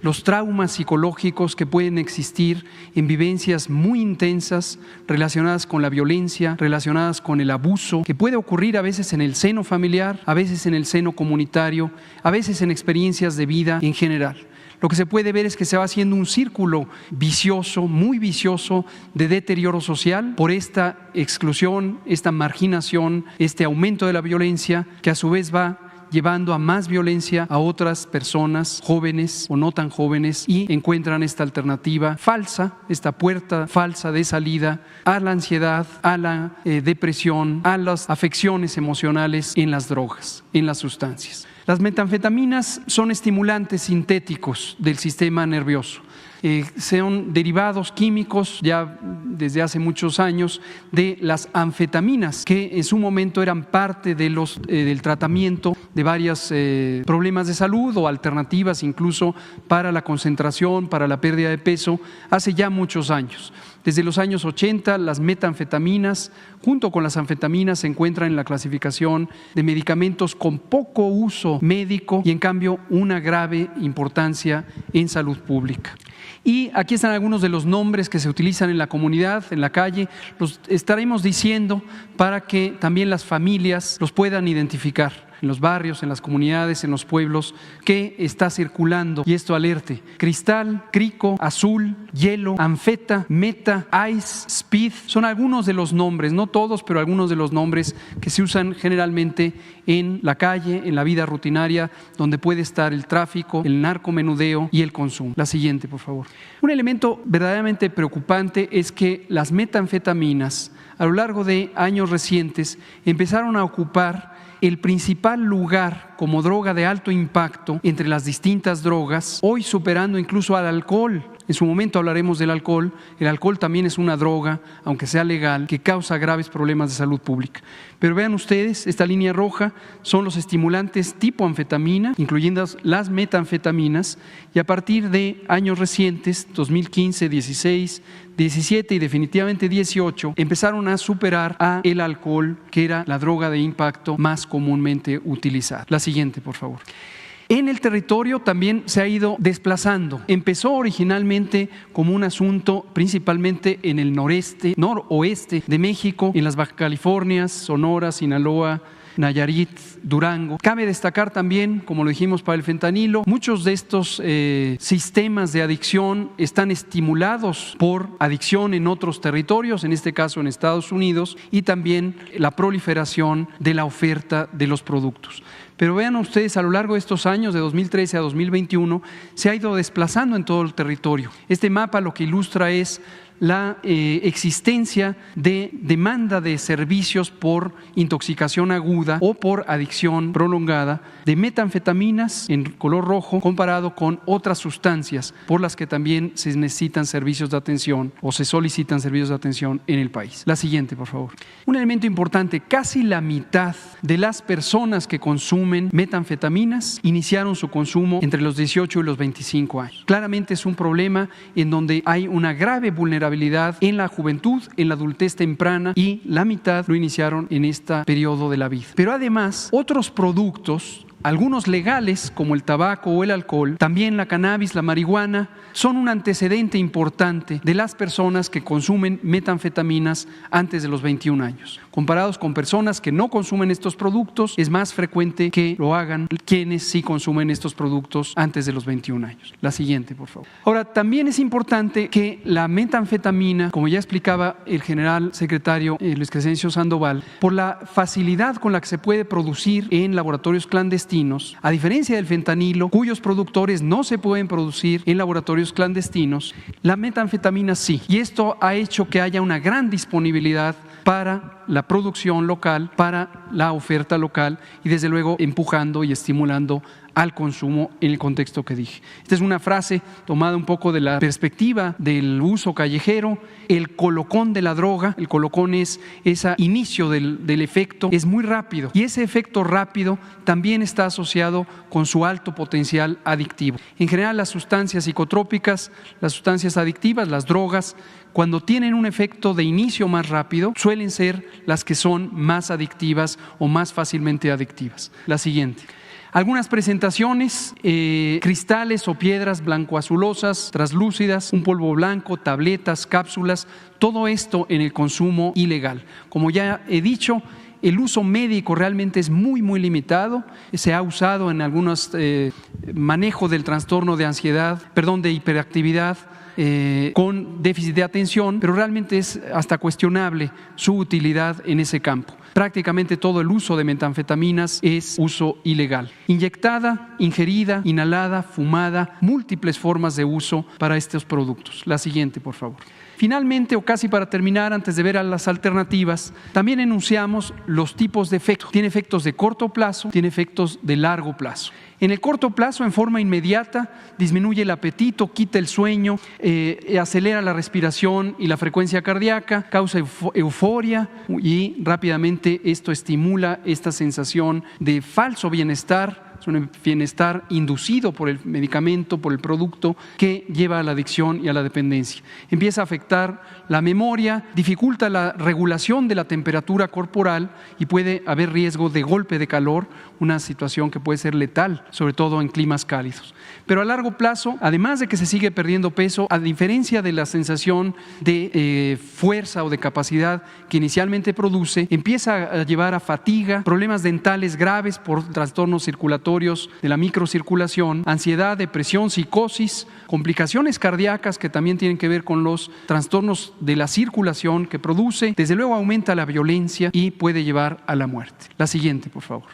los traumas psicológicos que pueden existir en vivencias muy intensas relacionadas con la violencia, relacionadas con el abuso, que puede ocurrir a veces en el seno familiar, a veces en el seno comunitario, a veces en experiencias de vida en general. Lo que se puede ver es que se va haciendo un círculo vicioso, muy vicioso, de deterioro social por esta exclusión, esta marginación, este aumento de la violencia, que a su vez va llevando a más violencia a otras personas jóvenes o no tan jóvenes, y encuentran esta alternativa falsa, esta puerta falsa de salida a la ansiedad, a la depresión, a las afecciones emocionales en las drogas, en las sustancias. Las metanfetaminas son estimulantes sintéticos del sistema nervioso. Son derivados químicos ya desde hace muchos años de las anfetaminas, que en su momento eran parte de del tratamiento de varios problemas de salud o alternativas incluso para la concentración, para la pérdida de peso, hace ya muchos años. Desde los años 80, las metanfetaminas, junto con las anfetaminas, se encuentran en la clasificación de medicamentos con poco uso médico y en cambio una grave importancia en salud pública. Y aquí están algunos de los nombres que se utilizan en la comunidad, en la calle. Los estaremos diciendo para que también las familias los puedan identificar en los barrios, en las comunidades, en los pueblos, que está circulando y esto alerte. Cristal, crico, azul, hielo, anfeta, meta, ice, speed, son algunos de los nombres, no todos, pero algunos de los nombres que se usan generalmente en la calle, en la vida rutinaria, donde puede estar el tráfico, el narcomenudeo y el consumo. La siguiente, por favor. Un elemento verdaderamente preocupante es que las metanfetaminas, a lo largo de años recientes, empezaron a ocupar el principal lugar como droga de alto impacto entre las distintas drogas, hoy superando incluso al alcohol. En su momento hablaremos del alcohol. El alcohol también es una droga, aunque sea legal, que causa graves problemas de salud pública. Pero vean ustedes, esta línea roja son los estimulantes tipo anfetamina, incluyendo las metanfetaminas, y a partir de años recientes, 2015, 16, 17 y definitivamente 18, empezaron a superar a el alcohol, que era la droga de impacto más comúnmente utilizada. La siguiente, por favor. En el territorio también se ha ido desplazando. Empezó originalmente como un asunto principalmente en el noroeste de México, en las Baja Californias, Sonora, Sinaloa, Nayarit, Durango. Cabe destacar también, como lo dijimos para el fentanilo, muchos de estos sistemas de adicción están estimulados por adicción en otros territorios, en este caso en Estados Unidos, y también la proliferación de la oferta de los productos. Pero vean ustedes, a lo largo de estos años, de 2013 a 2021, se ha ido desplazando en todo el territorio. Este mapa lo que ilustra es la existencia de demanda de servicios por intoxicación aguda o por adicción prolongada de metanfetaminas en color rojo comparado con otras sustancias por las que también se necesitan servicios de atención o se solicitan servicios de atención en el país. La siguiente, por favor. Un elemento importante, casi la mitad de las personas que consumen metanfetaminas iniciaron su consumo entre los 18 y los 25 años. Claramente es un problema en donde hay una grave vulnerabilidad en la juventud, en la adultez temprana, y la mitad lo iniciaron en este periodo de la vida. Pero además, otros productos algunos legales, como el tabaco o el alcohol, también la cannabis, la marihuana, son un antecedente importante de las personas que consumen metanfetaminas antes de los 21 años. Comparados con personas que no consumen estos productos, es más frecuente que lo hagan quienes sí consumen estos productos antes de los 21 años. La siguiente, por favor. Ahora, también es importante que la metanfetamina, como ya explicaba el general secretario Luis Crescencio Sandoval, por la facilidad con la que se puede producir en laboratorios clandestinos, a diferencia del fentanilo, cuyos productores no se pueden producir en laboratorios clandestinos, la metanfetamina sí. Y esto ha hecho que haya una gran disponibilidad para la producción local, para la oferta local y desde luego empujando y estimulando al consumo en el contexto que dije. Esta es una frase tomada un poco de la perspectiva del uso callejero. El colocón de la droga, el colocón es ese inicio del efecto, es muy rápido y ese efecto rápido también está asociado con su alto potencial adictivo. En general, las sustancias psicotrópicas, las sustancias adictivas, las drogas, cuando tienen un efecto de inicio más rápido, suelen ser las que son más adictivas o más fácilmente adictivas. La siguiente. Algunas presentaciones, cristales o piedras blanco-azulosas, translúcidas, un polvo blanco, tabletas, cápsulas, todo esto en el consumo ilegal. Como ya he dicho, el uso médico realmente es muy limitado. Se ha usado en algunos manejo del trastorno de ansiedad, de hiperactividad, con déficit de atención, pero realmente es hasta cuestionable su utilidad en ese campo. Prácticamente todo el uso de metanfetaminas es uso ilegal. Inyectada, ingerida, inhalada, fumada, múltiples formas de uso para estos productos. La siguiente, por favor. Finalmente, o casi para terminar, antes de ver a las alternativas, también enunciamos los tipos de efectos. Tiene efectos de corto plazo, tiene efectos de largo plazo. En el corto plazo, en forma inmediata, disminuye el apetito, quita el sueño, acelera la respiración y la frecuencia cardíaca, causa euforia y rápidamente esto estimula esta sensación de falso bienestar. Es un bienestar inducido por el medicamento, por el producto que lleva a la adicción y a la dependencia. Empieza a afectar la memoria, dificulta la regulación de la temperatura corporal y puede haber riesgo de golpe de calor, una situación que puede ser letal, sobre todo en climas cálidos. Pero a largo plazo, además de que se sigue perdiendo peso, a diferencia de la sensación de fuerza o de capacidad que inicialmente produce, empieza a llevar a fatiga, problemas dentales graves por trastornos circulatorios de la microcirculación, ansiedad, depresión, psicosis, complicaciones cardíacas que también tienen que ver con los trastornos de la circulación que produce. Desde luego aumenta la violencia y puede llevar a la muerte. La siguiente, por favor.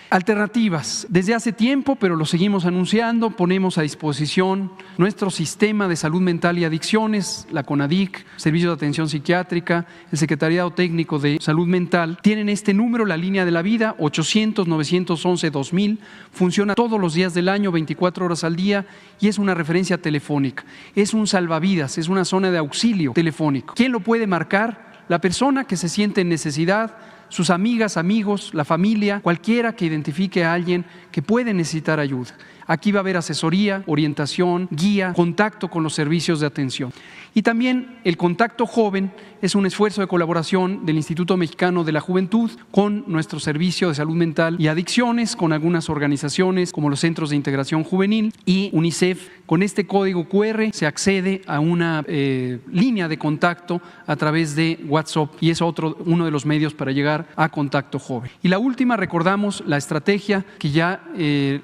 Alternativas. Desde hace tiempo, pero lo seguimos anunciando, ponemos a disposición nuestro sistema de salud mental y adicciones, la CONADIC, Servicio de Atención Psiquiátrica, el Secretariado Técnico de Salud Mental. Tienen este número, la línea de la vida, 800-911-2000, funciona todos los días del año, 24 horas al día y es una referencia telefónica. Es un salvavidas, es una zona de auxilio telefónico. ¿Quién lo puede marcar? La persona que se siente en necesidad, sus amigas, amigos, la familia, cualquiera que identifique a alguien que puede necesitar ayuda. Aquí va a haber asesoría, orientación, guía, contacto con los servicios de atención. Y también el Contacto Joven es un esfuerzo de colaboración del Instituto Mexicano de la Juventud con nuestro Servicio de Salud Mental y Adicciones, con algunas organizaciones como los Centros de Integración Juvenil y UNICEF. Con este código QR se accede a una línea de contacto a través de WhatsApp y es uno de los medios para llegar a Contacto Joven. Y la última, recordamos la estrategia que ya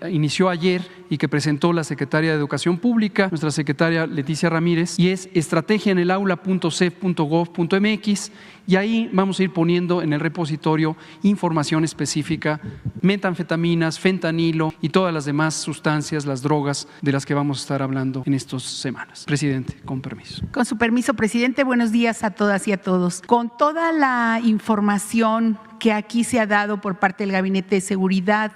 inició ayer y que presentó la Secretaria de Educación Pública, nuestra secretaria Leticia Ramírez, y es estrategiaenelaula.cef.gov.mx, y ahí vamos a ir poniendo en el repositorio información específica, metanfetaminas, fentanilo y todas las demás sustancias, las drogas de las que vamos a estar hablando en estas semanas. Presidente, con permiso. Con su permiso, presidente, buenos días a todas y a todos. Con toda la información que aquí se ha dado por parte del Gabinete de Seguridad,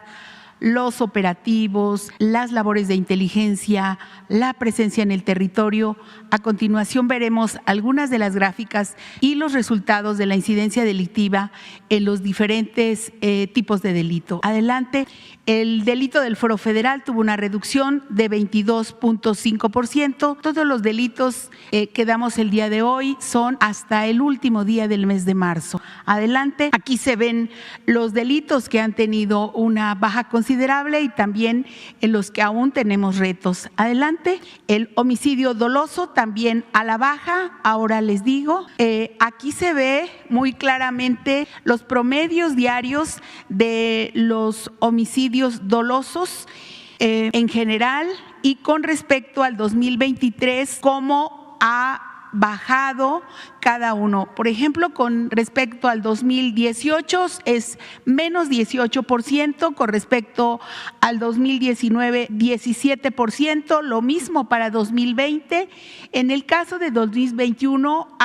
los operativos, las labores de inteligencia, la presencia en el territorio. A continuación veremos algunas de las gráficas y los resultados de la incidencia delictiva en los diferentes tipos de delito. Adelante. El delito del Foro Federal tuvo una reducción de 22.5%. Todos los delitos que damos el día de hoy son hasta el último día del mes de marzo. Adelante. Aquí se ven los delitos que han tenido una baja consideración considerable y también en los que aún tenemos retos. Adelante. El homicidio doloso también a la baja. Ahora les digo, aquí se ve muy claramente los promedios diarios de los homicidios dolosos en general y con respecto al 2023, cómo ha bajado cada uno. Por ejemplo, con respecto al 2018 es menos 18%, con respecto al 2019 17%, lo mismo para 2020. En el caso de 2021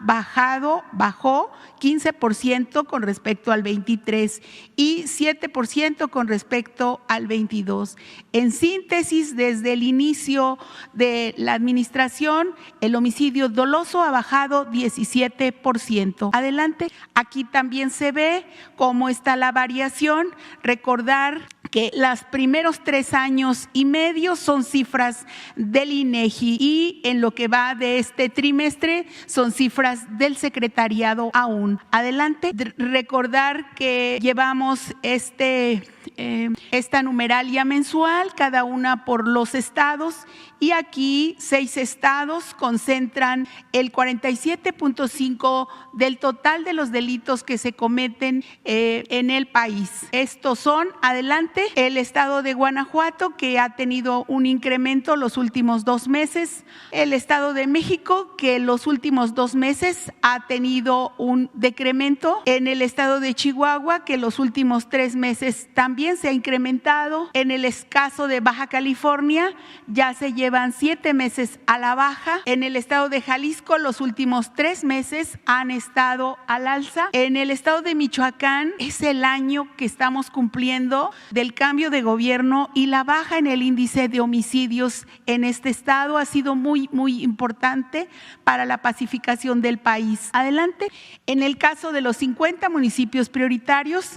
bajó 15% con respecto al 23 y 7% con respecto al 22. En síntesis, desde el inicio de la administración, el homicidio doloso ha bajado 17%. Adelante. Aquí también se ve cómo está la variación. Recordar que los primeros 3 años y medio son cifras del INEGI y en lo que va de este trimestre son cifras del secretariado aún. Adelante. Recordar que llevamos esta numeralia mensual, cada una por los estados, y aquí 6 estados concentran el 47.5% del total de los delitos que se cometen en el país. Estos son, adelante, el estado de Guanajuato, que ha tenido un incremento los últimos 2 meses, el estado de México, que los últimos 2 meses ha tenido un decremento, en el estado de Chihuahua, que los últimos 3 meses también se ha incrementado, en el caso de Baja California ya se llevan 7 meses a la baja, en el estado de Jalisco los últimos 3 meses han estado al alza, en el estado de Michoacán es el año que estamos cumpliendo del cambio de gobierno y la baja en el índice de homicidios en este estado ha sido muy importante para la pacificación del país. Adelante. En el caso de los 50 municipios prioritarios,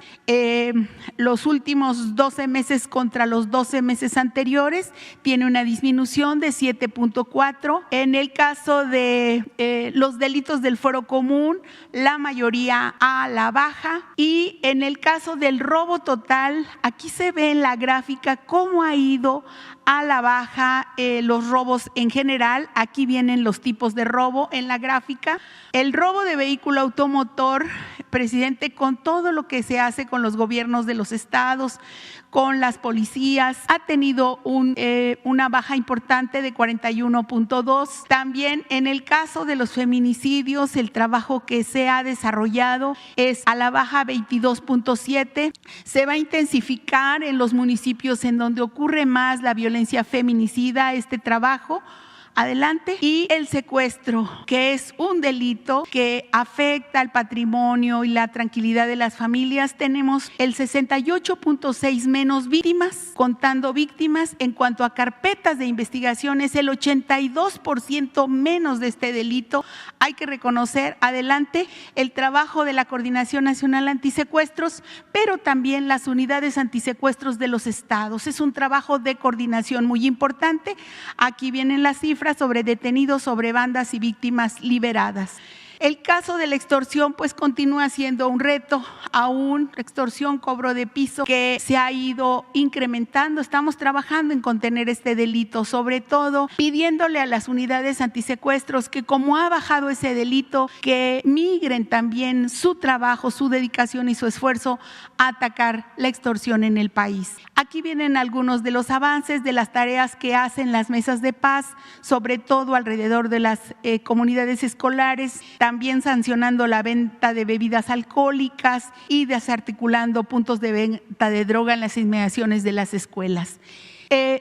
los últimos 12 meses contra los 12 meses anteriores tiene una disminución de 7.4. En el caso de los delitos del fuero común, la mayoría a la baja, y en el caso del robo total, aquí se ve en la gráfica cómo ha ido a la baja los robos en general. Aquí vienen los tipos de robo en la gráfica. El robo de vehículo automotor, presidente, con todo lo que se hace con los gobiernos de los estados, con las policías, ha tenido una baja importante de 41.2. También en el caso de los feminicidios, el trabajo que se ha desarrollado es a la baja 22.7. Se va a intensificar en los municipios en donde ocurre más la violencia feminicida este trabajo. Adelante. Y el secuestro, que es un delito que afecta al patrimonio y la tranquilidad de las familias. Tenemos el 68.6 menos víctimas, contando víctimas. En cuanto a carpetas de investigación, es el 82% menos de este delito. Hay que reconocer, adelante, el trabajo de la Coordinación Nacional Antisecuestros, pero también las unidades antisecuestros de los estados. Es un trabajo de coordinación muy importante. Aquí vienen las cifras sobre detenidos, sobre bandas y víctimas liberadas. El caso de la extorsión pues continúa siendo un reto, aún extorsión, cobro de piso, que se ha ido incrementando. Estamos trabajando en contener este delito, sobre todo pidiéndole a las unidades antisecuestros que, como ha bajado ese delito, que migren también su trabajo, su dedicación y su esfuerzo a atacar la extorsión en el país. Aquí vienen algunos de los avances de las tareas que hacen las mesas de paz, sobre todo alrededor de las comunidades escolares, también sancionando la venta de bebidas alcohólicas y desarticulando puntos de venta de droga en las inmediaciones de las escuelas.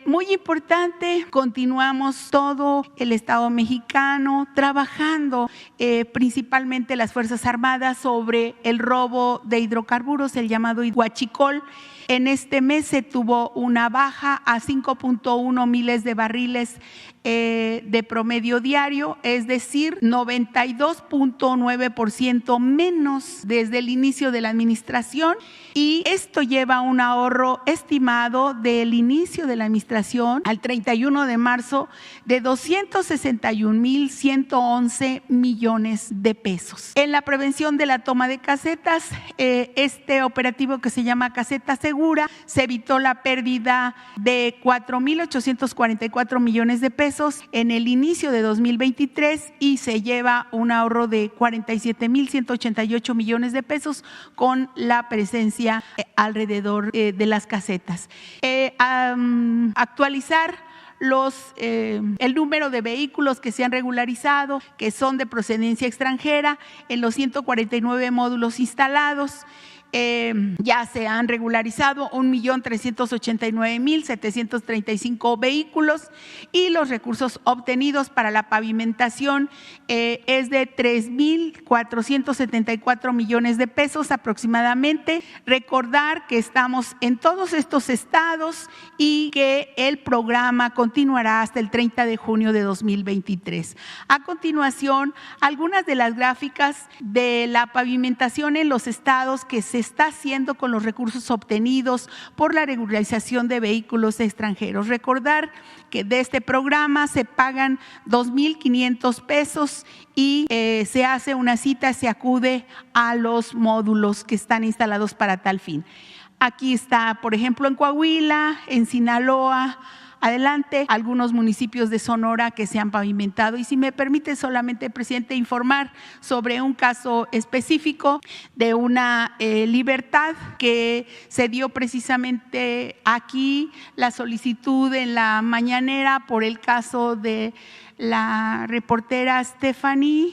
Muy importante, continuamos todo el Estado mexicano trabajando, principalmente las Fuerzas Armadas, sobre el robo de hidrocarburos, el llamado huachicol. En este mes se tuvo una baja a 5.1 miles de barriles de promedio diario, es decir, 92.9% menos desde el inicio de la administración, y esto lleva a un ahorro estimado del inicio de la administración al 31 de marzo de 261,111 millones de pesos. En la prevención de la toma de casetas, este operativo que se llama Caseta Segura, se evitó la pérdida de 4,844 millones de pesos en el inicio de 2023 y se lleva un ahorro de 47,188 millones de pesos con la presencia alrededor de las casetas. Actualizar el número de vehículos que se han regularizado, que son de procedencia extranjera, en los 149 módulos instalados. Ya se han regularizado 1,389,735 vehículos y los recursos obtenidos para la pavimentación es de 3,474 millones de pesos aproximadamente. Recordar que estamos en todos estos estados y que el programa continuará hasta el 30 de junio de 2023. A continuación, algunas de las gráficas de la pavimentación en los estados que se está haciendo con los recursos obtenidos por la regularización de vehículos extranjeros. Recordar que de este programa se pagan 2,500 pesos y se hace una cita, se acude a los módulos que están instalados para tal fin. Aquí está, por ejemplo, en Coahuila, en Sinaloa, adelante, algunos municipios de Sonora que se han pavimentado. Y si me permite solamente, presidente, informar sobre un caso específico de una libertad que se dio precisamente aquí, la solicitud en la mañanera por el caso de la reportera Stephanie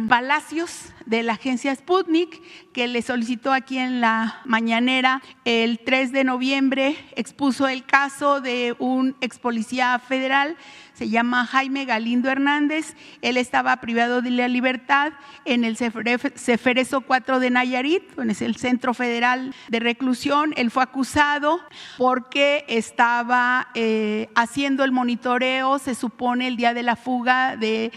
Palacios de la agencia Sputnik, que le solicitó aquí en la mañanera el 3 de noviembre, expuso el caso de un ex policía federal, se llama Jaime Galindo Hernández. Él estaba privado de la libertad en el Ceferezo 4 de Nayarit, es el Centro Federal de Reclusión. Él fue acusado porque estaba haciendo el monitoreo, se supone, el día de la fuga de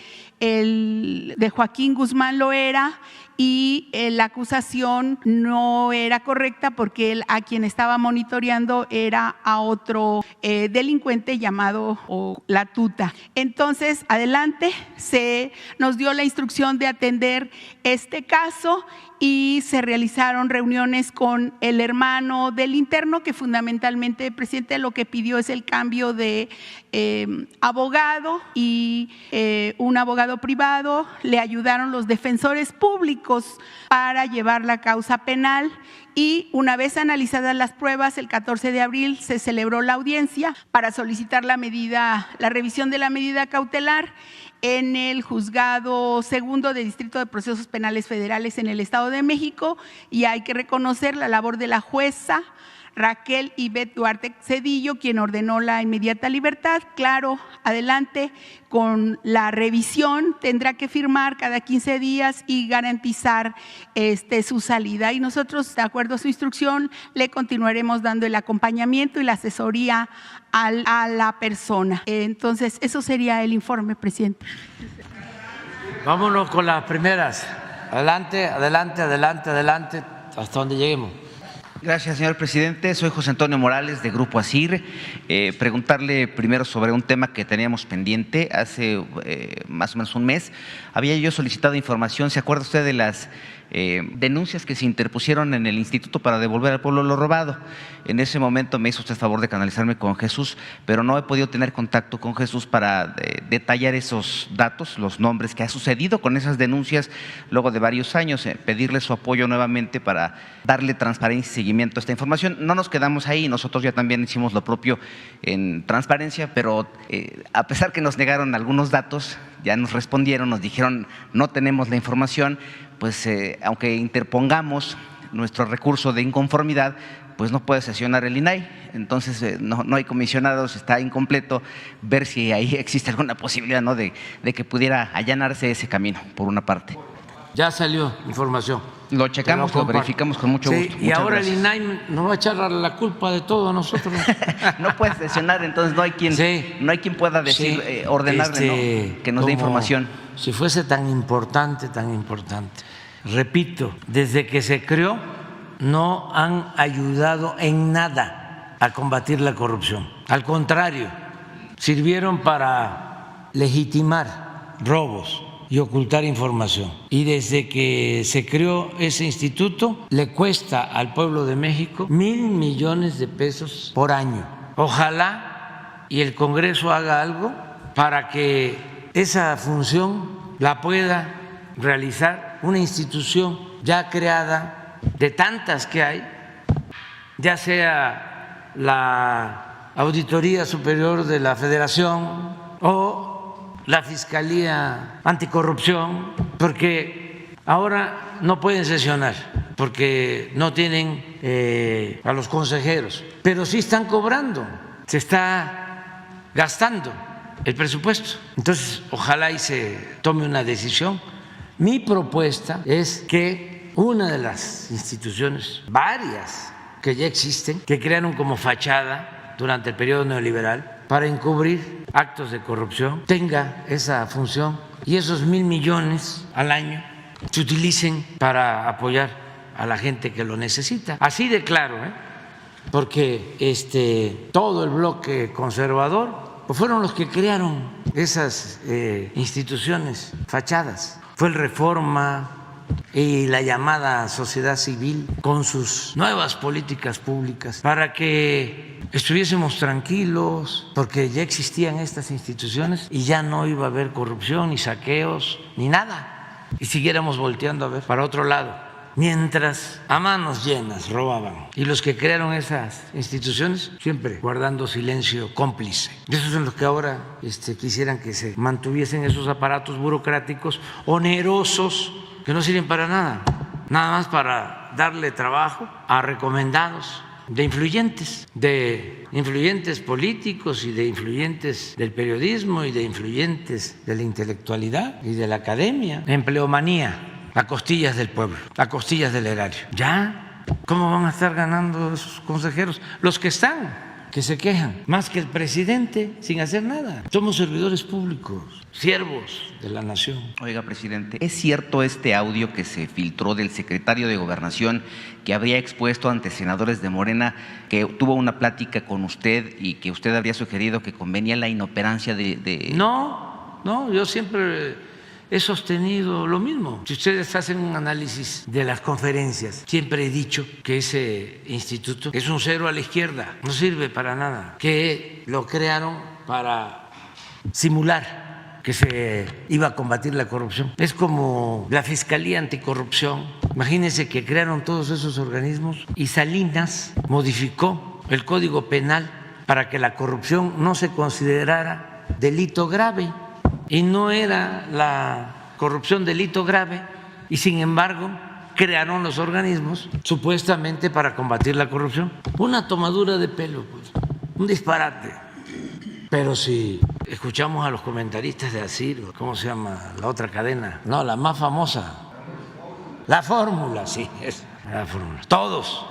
Joaquín Guzmán Loera, y la acusación no era correcta porque él a quien estaba monitoreando era a otro delincuente llamado La Tuta. Entonces, adelante, se nos dio la instrucción de atender este caso y se realizaron reuniones con el hermano del interno, que fundamentalmente, presidente, lo que pidió es el cambio de abogado y un abogado privado. Le ayudaron los defensores públicos para llevar la causa penal. Y una vez analizadas las pruebas, el 14 de abril se celebró la audiencia para solicitar la revisión de la medida cautelar en el Juzgado Segundo de Distrito de Procesos Penales Federales en el Estado de México, y hay que reconocer la labor de la jueza Raquel Ivette Duarte Cedillo, quien ordenó la inmediata libertad. Claro, adelante con la revisión, tendrá que firmar cada 15 días y garantizar su salida. Y nosotros, de acuerdo a su instrucción, le continuaremos dando el acompañamiento y la asesoría a la persona. Entonces, eso sería el informe, presidente. Vámonos con las primeras. Adelante, adelante, adelante, adelante, hasta donde lleguemos. Gracias, señor presidente. Soy José Antonio Morales, de Grupo ASIR. Preguntarle primero sobre un tema que teníamos pendiente hace más o menos un mes. Había yo solicitado información. ¿Se acuerda usted de las denuncias que se interpusieron en el instituto para devolver al pueblo lo robado? En ese momento me hizo usted favor de canalizarme con Jesús, pero no he podido tener contacto con Jesús para detallar esos datos, los nombres, que ha sucedido con esas denuncias luego de varios años. Pedirle su apoyo nuevamente para darle transparencia y seguimiento a esta información. No nos quedamos ahí, nosotros ya también hicimos lo propio en transparencia, pero a pesar que nos negaron algunos datos, ya nos respondieron, nos dijeron no tenemos la información. Pues aunque interpongamos nuestro recurso de inconformidad, pues no puede sesionar el INAI. Entonces no hay comisionados, está incompleto. Ver si ahí existe alguna posibilidad, ¿no?, de que pudiera allanarse ese camino, por una parte. ya salió información. Lo checamos, lo verificamos con mucho gusto. Y Muchas ahora gracias. el INAI nos va a echar la culpa de todo a nosotros. No puede sesionar, entonces no hay quien, no hay quien pueda decir, ordenarle, ¿no? Que nos dé información. Si fuese tan importante, tan importante. Repito, desde que se creó no han ayudado en nada a combatir la corrupción. Al contrario, sirvieron para legitimar robos y ocultar información. Y desde que se creó ese instituto, le cuesta al pueblo de México 1,000 millones de pesos por año. Ojalá y el Congreso haga algo para que esa función la pueda realizar una institución ya creada de tantas que hay, ya sea la Auditoría Superior de la Federación o la Fiscalía Anticorrupción, porque ahora no pueden sesionar, porque no tienen a los consejeros, pero sí están cobrando, se está gastando el presupuesto. Entonces, ojalá y se tome una decisión. Mi propuesta es que una de las instituciones, varias que ya existen, que crearon como fachada durante el periodo neoliberal para encubrir actos de corrupción, tenga esa función y esos 1,000 millones al año se utilicen para apoyar a la gente que lo necesita. Así de claro, porque todo el bloque conservador pues fueron los que crearon esas instituciones fachadas. Fue el Reforma y la llamada sociedad civil con sus nuevas políticas públicas para que estuviésemos tranquilos, porque ya existían estas instituciones y ya no iba a haber corrupción, ni saqueos, ni nada, y siguiéramos volteando a ver para otro lado. Mientras a manos llenas robaban, y los que crearon esas instituciones siempre guardando silencio cómplice. Esos son los que ahora quisieran que se mantuviesen esos aparatos burocráticos onerosos que no sirven para nada, nada más para darle trabajo a recomendados de influyentes políticos y de influyentes del periodismo y de influyentes de la intelectualidad y de la academia. Empleomanía a costillas del pueblo, a costillas del erario. ¿Ya? ¿Cómo van a estar ganando esos consejeros? Los que están, que se quejan, más que el presidente, sin hacer nada. Somos servidores públicos, siervos de la nación. Oiga, presidente, ¿es cierto este audio que se filtró del secretario de Gobernación que habría expuesto ante senadores de Morena que tuvo una plática con usted y que usted habría sugerido que convenía la inoperancia de... No, yo siempre he sostenido lo mismo. Si ustedes hacen un análisis de las conferencias, siempre he dicho que ese instituto es un cero a la izquierda, no sirve para nada, que lo crearon para simular que se iba a combatir la corrupción. Es como la Fiscalía Anticorrupción. Imagínense que crearon todos esos organismos y Salinas modificó el Código Penal para que la corrupción no se considerara delito grave. Y no era la corrupción delito grave, y sin embargo crearon los organismos supuestamente para combatir la corrupción. Una tomadura de pelo, pues, un disparate. Pero si escuchamos a los comentaristas de ASIR, ¿cómo se llama la otra cadena? No, la más famosa, La Fórmula, sí, es La Fórmula. Todos,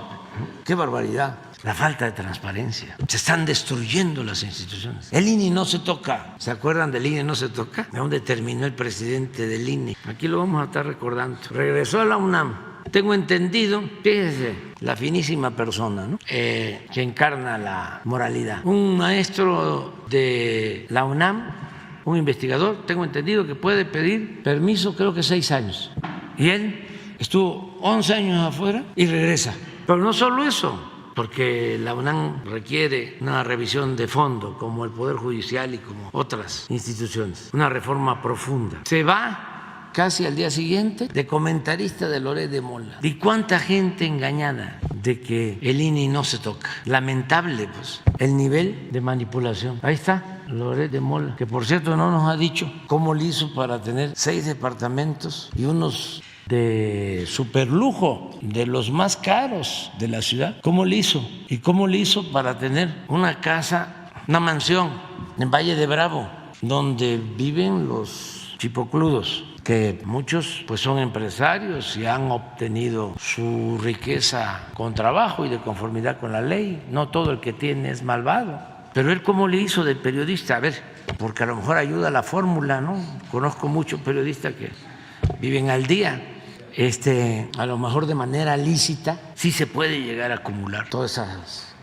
qué barbaridad. La falta de transparencia. Se están destruyendo las instituciones. El INE no se toca. ¿Se acuerdan del INE no se toca? ¿De dónde terminó el presidente del INE? Aquí lo vamos a estar recordando. Regresó a la UNAM. Tengo entendido, fíjese, la finísima persona, ¿no? Que encarna la moralidad. Un maestro de la UNAM, un investigador, tengo entendido que puede pedir permiso, creo que 6 años. Y él estuvo 11 años afuera y regresa. Pero no solo eso, porque la UNAM requiere una revisión de fondo, como el Poder Judicial y como otras instituciones, una reforma profunda. Se va casi al día siguiente de comentarista de Loret de Mola. ¿Y cuánta gente engañada de que el INE no se toca? Lamentable, pues, el nivel de manipulación. Ahí está Loret de Mola, que por cierto no nos ha dicho cómo le hizo para tener 6 departamentos y unos de superlujo, de los más caros de la ciudad. ¿Cómo le hizo? ¿Y cómo le hizo para tener una casa, una mansión en Valle de Bravo, donde viven los chipocludos? que muchos pues son empresarios y han obtenido su riqueza con trabajo y de conformidad con la ley. No todo el que tiene es malvado. Pero él, ¿cómo le hizo de periodista? A ver, porque a lo mejor ayuda la fórmula, ¿no? Conozco muchos periodistas que viven al día. A lo mejor de manera lícita sí se puede llegar a acumular todas esas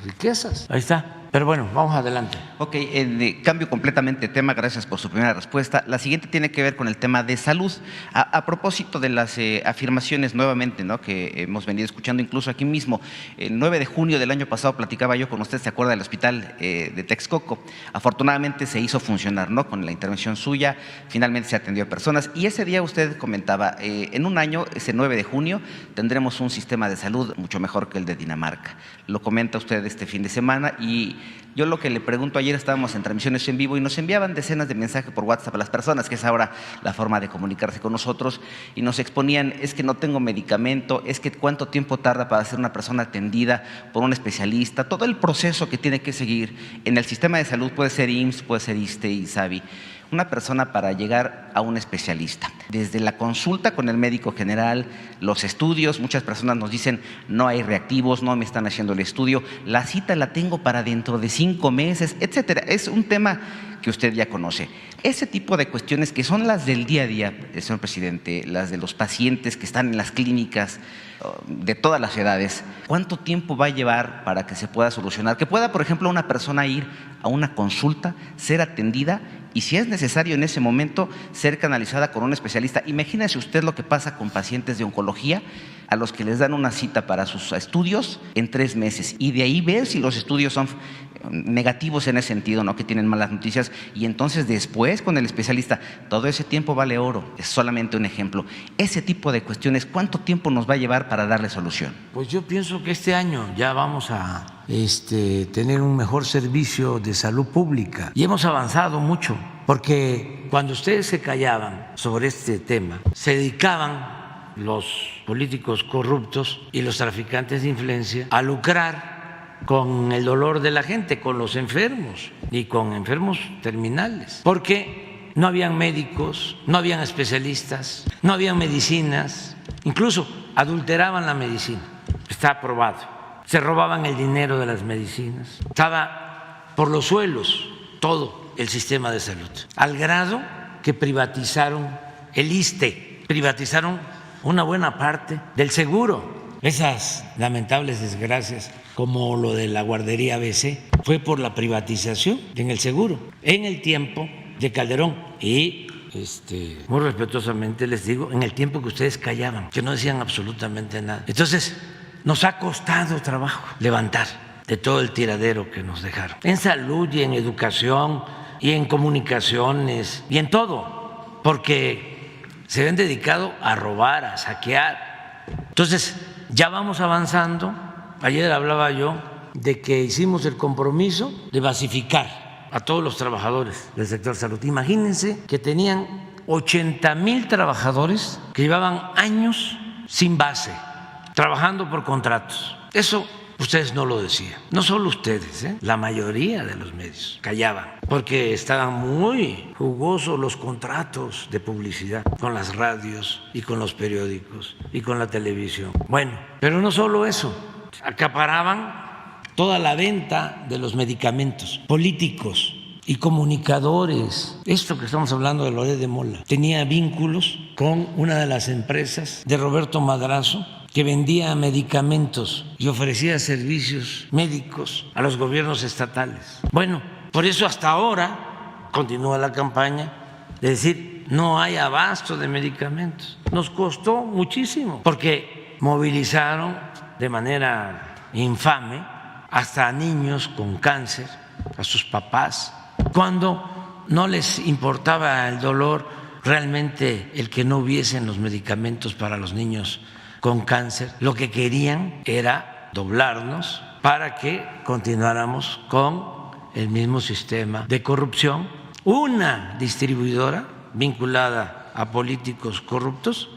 riquezas. Ahí está. Pero bueno, vamos adelante. Ok, cambio completamente de tema, gracias por su primera respuesta. La siguiente tiene que ver con el tema de salud. A propósito de las afirmaciones nuevamente, ¿no?, que hemos venido escuchando incluso aquí mismo, el 9 de junio del año pasado platicaba yo con usted, ¿se acuerda del hospital de Texcoco? Afortunadamente se hizo funcionar, ¿no?, con la intervención suya, finalmente se atendió a personas y ese día usted comentaba, en un año, ese 9 de junio, tendremos un sistema de salud mucho mejor que el de Dinamarca. Lo comenta usted este fin de semana y yo lo que le pregunto, ayer estábamos en transmisiones en vivo y nos enviaban decenas de mensajes por WhatsApp a las personas, que es ahora la forma de comunicarse con nosotros, y nos exponían, es que no tengo medicamento, es que cuánto tiempo tarda para ser una persona atendida por un especialista, todo el proceso que tiene que seguir en el sistema de salud, puede ser IMSS, puede ser ISSSTE, INSABI, una persona para llegar a un especialista. Desde la consulta con el médico general, los estudios, muchas personas nos dicen no hay reactivos, no me están haciendo el estudio, la cita la tengo para dentro de 5 meses, etcétera. Es un tema que usted ya conoce. Ese tipo de cuestiones que son las del día a día, señor presidente, las de los pacientes que están en las clínicas de todas las edades, ¿cuánto tiempo va a llevar para que se pueda solucionar? Que pueda, por ejemplo, una persona ir a una consulta, ser atendida y, si es necesario en ese momento, ser canalizada con un especialista. Imagínese usted lo que pasa con pacientes de oncología a los que les dan una cita para sus estudios en 3 meses y de ahí ver si los estudios son negativos en ese sentido, ¿no?, que tienen malas noticias, y entonces después con el especialista, todo ese tiempo vale oro. Es solamente un ejemplo. Ese tipo de cuestiones, ¿cuánto tiempo nos va a llevar para darle solución? Pues yo pienso que este año ya vamos a tener un mejor servicio de salud pública y hemos avanzado mucho, porque cuando ustedes se callaban sobre este tema, se dedicaban los políticos corruptos y los traficantes de influencia a lucrar con el dolor de la gente, con los enfermos y con enfermos terminales, porque no habían médicos, no habían especialistas, no habían medicinas, incluso adulteraban la medicina, está aprobado, se robaban el dinero de las medicinas, estaba por los suelos todo el sistema de salud, al grado que privatizaron el ISSSTE, privatizaron una buena parte del seguro. Esas lamentables desgracias, como lo de la guardería ABC, fue por la privatización en el seguro, en el tiempo de Calderón. Y muy respetuosamente les digo, en el tiempo que ustedes callaban, que no decían absolutamente nada. Entonces, nos ha costado trabajo levantar de todo el tiradero que nos dejaron, en salud y en educación y en comunicaciones y en todo, porque se habían dedicado a robar, a saquear. Entonces, ya vamos avanzando. Ayer hablaba yo de que hicimos el compromiso de basificar a todos los trabajadores del sector salud. Imagínense que tenían 80,000 trabajadores que llevaban años sin base, trabajando por contratos. Eso ustedes no lo decían, no solo ustedes, la mayoría de los medios callaban, porque estaban muy jugosos los contratos de publicidad con las radios y con los periódicos y con la televisión. Bueno, pero no solo eso, acaparaban toda la venta de los medicamentos, políticos y comunicadores. Esto que estamos hablando de Loret de Mola tenía vínculos con una de las empresas de Roberto Madrazo, que vendía medicamentos y ofrecía servicios médicos a los gobiernos estatales. Bueno, por eso hasta ahora continúa la campaña de decir no hay abasto de medicamentos. Nos costó muchísimo porque movilizaron de manera infame hasta a niños con cáncer, a sus papás, cuando no les importaba el dolor, realmente el que no hubiesen los medicamentos para los niños con cáncer. Lo que querían era doblarnos para que continuáramos con el mismo sistema de corrupción. Una distribuidora vinculada a políticos corruptos,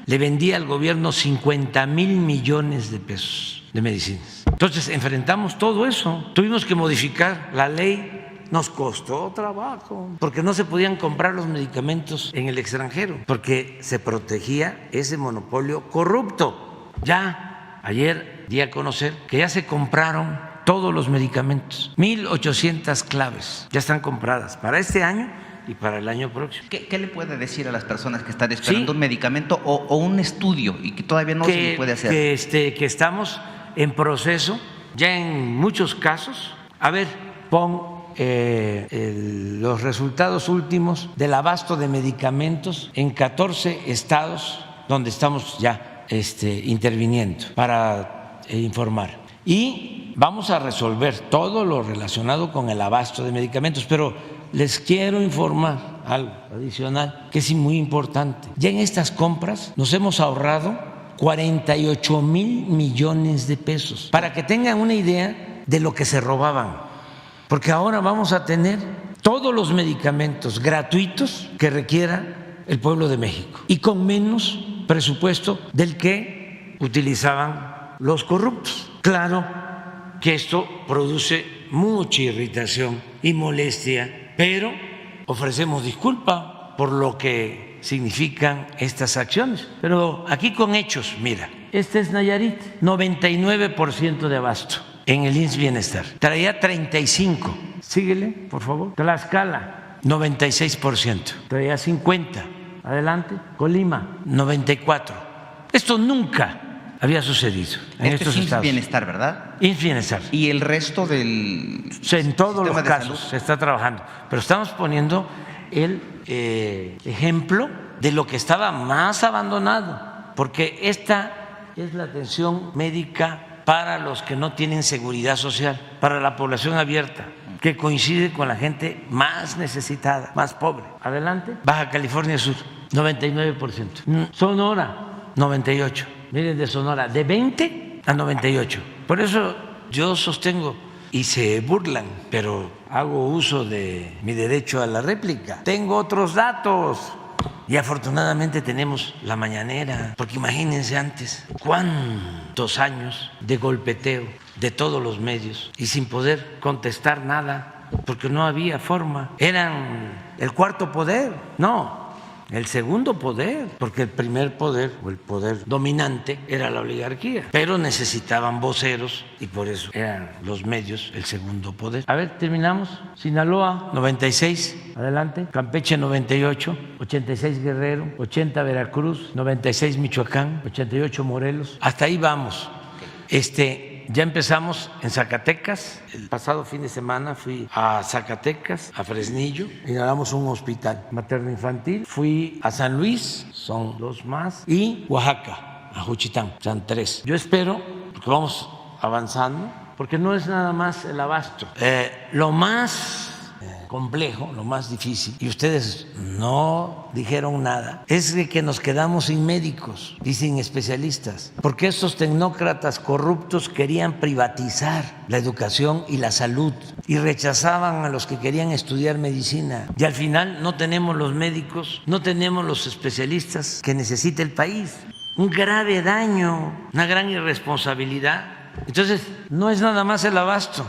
le vendía al gobierno 50,000 millones de pesos de medicinas. Entonces enfrentamos todo eso. Tuvimos que modificar la ley nos costó trabajo, porque no se podían comprar los medicamentos en el extranjero, porque se protegía ese monopolio corrupto. Ya ayer di a conocer que ya se compraron todos los medicamentos, 1.800 claves ya están compradas para este año y para el año próximo. ¿Qué le puede decir a las personas que están esperando un medicamento o un estudio y que todavía no se le puede hacer? Que estamos en proceso, ya en muchos casos. A ver, pon los resultados últimos del abasto de medicamentos en 14 estados donde estamos ya interviniendo para informar. Y vamos a resolver todo lo relacionado con el abasto de medicamentos, pero les quiero informar algo adicional que es muy importante. Ya en estas compras nos hemos ahorrado 48,000 millones de pesos, para que tengan una idea de lo que se robaban, porque ahora vamos a tener todos los medicamentos gratuitos que requiera el pueblo de México y con menos presupuesto del que utilizaban los corruptos. Claro que esto produce mucha irritación y molestia, pero ofrecemos disculpa por lo que significan estas acciones. Pero aquí con hechos, mira, este es Nayarit, 99% de abasto en el IMSS Bienestar. Traía 35. Síguele, por favor. Tlaxcala, 96%. Traía 50. Adelante. Colima, 94. Esto nunca había sucedido en estos es IMSS estados. Bienestar, ¿verdad? IMSS Bienestar. ¿Y el resto del En todos los sistema de casos salud? se está trabajando, pero estamos poniendo el ejemplo de lo que estaba más abandonado, porque esta es la atención médica para los que no tienen seguridad social, para la población abierta, que coincide con la gente más necesitada, más pobre. Adelante. Baja California Sur, 99%. Sonora, 98%. Miren, de Sonora, de 20 a 98. Por eso yo sostengo, y se burlan, pero hago uso de mi derecho a la réplica. Tengo otros datos. Y afortunadamente tenemos la mañanera, porque imagínense antes cuántos años de golpeteo de todos los medios y sin poder contestar nada, porque no había forma. Eran el cuarto poder, no, el segundo poder, porque el primer poder o el poder dominante era la oligarquía, pero necesitaban voceros y por eso eran los medios el segundo poder. A ver, terminamos. Sinaloa, 96, adelante. Campeche, 98, 86 Guerrero, 80 Veracruz, 96 Michoacán, 88 Morelos. Hasta ahí vamos. Ya empezamos en Zacatecas. El pasado fin de semana fui a Zacatecas, a Fresnillo, inauguramos un hospital materno-infantil. Fui a San Luis, son dos más, y Oaxaca, a Juchitán, son 3. Yo espero, porque vamos avanzando, porque no es nada más el abasto. Lo más complejo, lo más difícil, y ustedes no dijeron nada, es de que nos quedamos sin médicos y sin especialistas, porque estos tecnócratas corruptos querían privatizar la educación y la salud y rechazaban a los que querían estudiar medicina, y al final no tenemos los médicos, no tenemos los especialistas que necesita el país. Un grave daño, una gran irresponsabilidad. Entonces, no es nada más el abasto.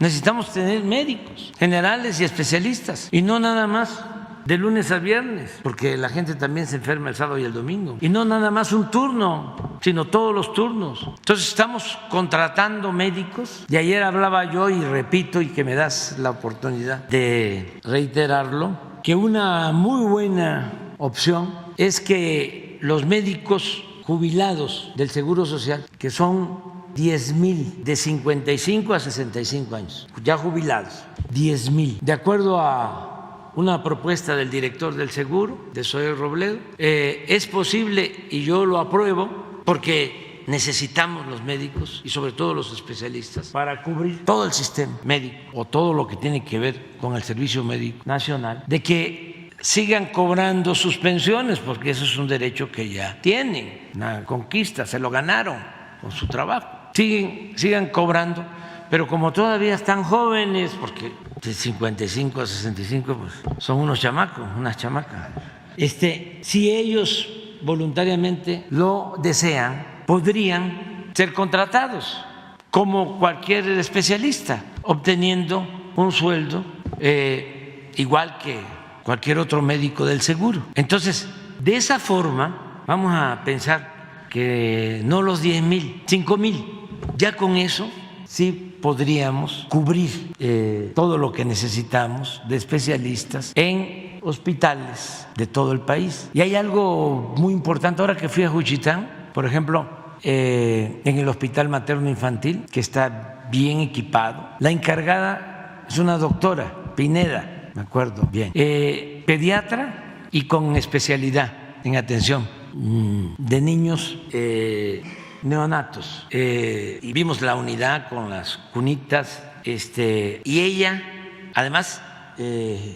Necesitamos tener médicos generales y especialistas, y no nada más de lunes a viernes, porque la gente también se enferma el sábado y el domingo, y no nada más un turno, sino todos los turnos. Entonces estamos contratando médicos, y ayer hablaba yo, y repito, y que me das la oportunidad de reiterarlo, que una muy buena opción es que los médicos jubilados del Seguro Social, que son 10,000 de 55 a 65 años, ya jubilados, 10,000. De acuerdo a una propuesta del director del Seguro, de Zoe Robledo, es posible, y yo lo apruebo, porque necesitamos los médicos y sobre todo los especialistas para cubrir todo el sistema médico o todo lo que tiene que ver con el Servicio Médico Nacional, de que sigan cobrando sus pensiones, porque eso es un derecho que ya tienen, una conquista, se lo ganaron con su trabajo. Sigan cobrando, pero como todavía están jóvenes, porque de 55 a 65 pues, son unos chamacos, unas chamacas, si ellos voluntariamente lo desean, podrían ser contratados como cualquier especialista, obteniendo un sueldo igual que cualquier otro médico del seguro. Entonces, de esa forma, vamos a pensar que no los 10,000, 5,000, ya con eso sí podríamos cubrir todo lo que necesitamos de especialistas en hospitales de todo el país. Y hay algo muy importante, ahora que fui a Juchitán, por ejemplo, en el Hospital Materno Infantil, que está bien equipado, la encargada es una doctora, Pineda, me acuerdo bien, pediatra y con especialidad en atención de niños neonatos. Y vimos la unidad con las cunitas, y ella, además,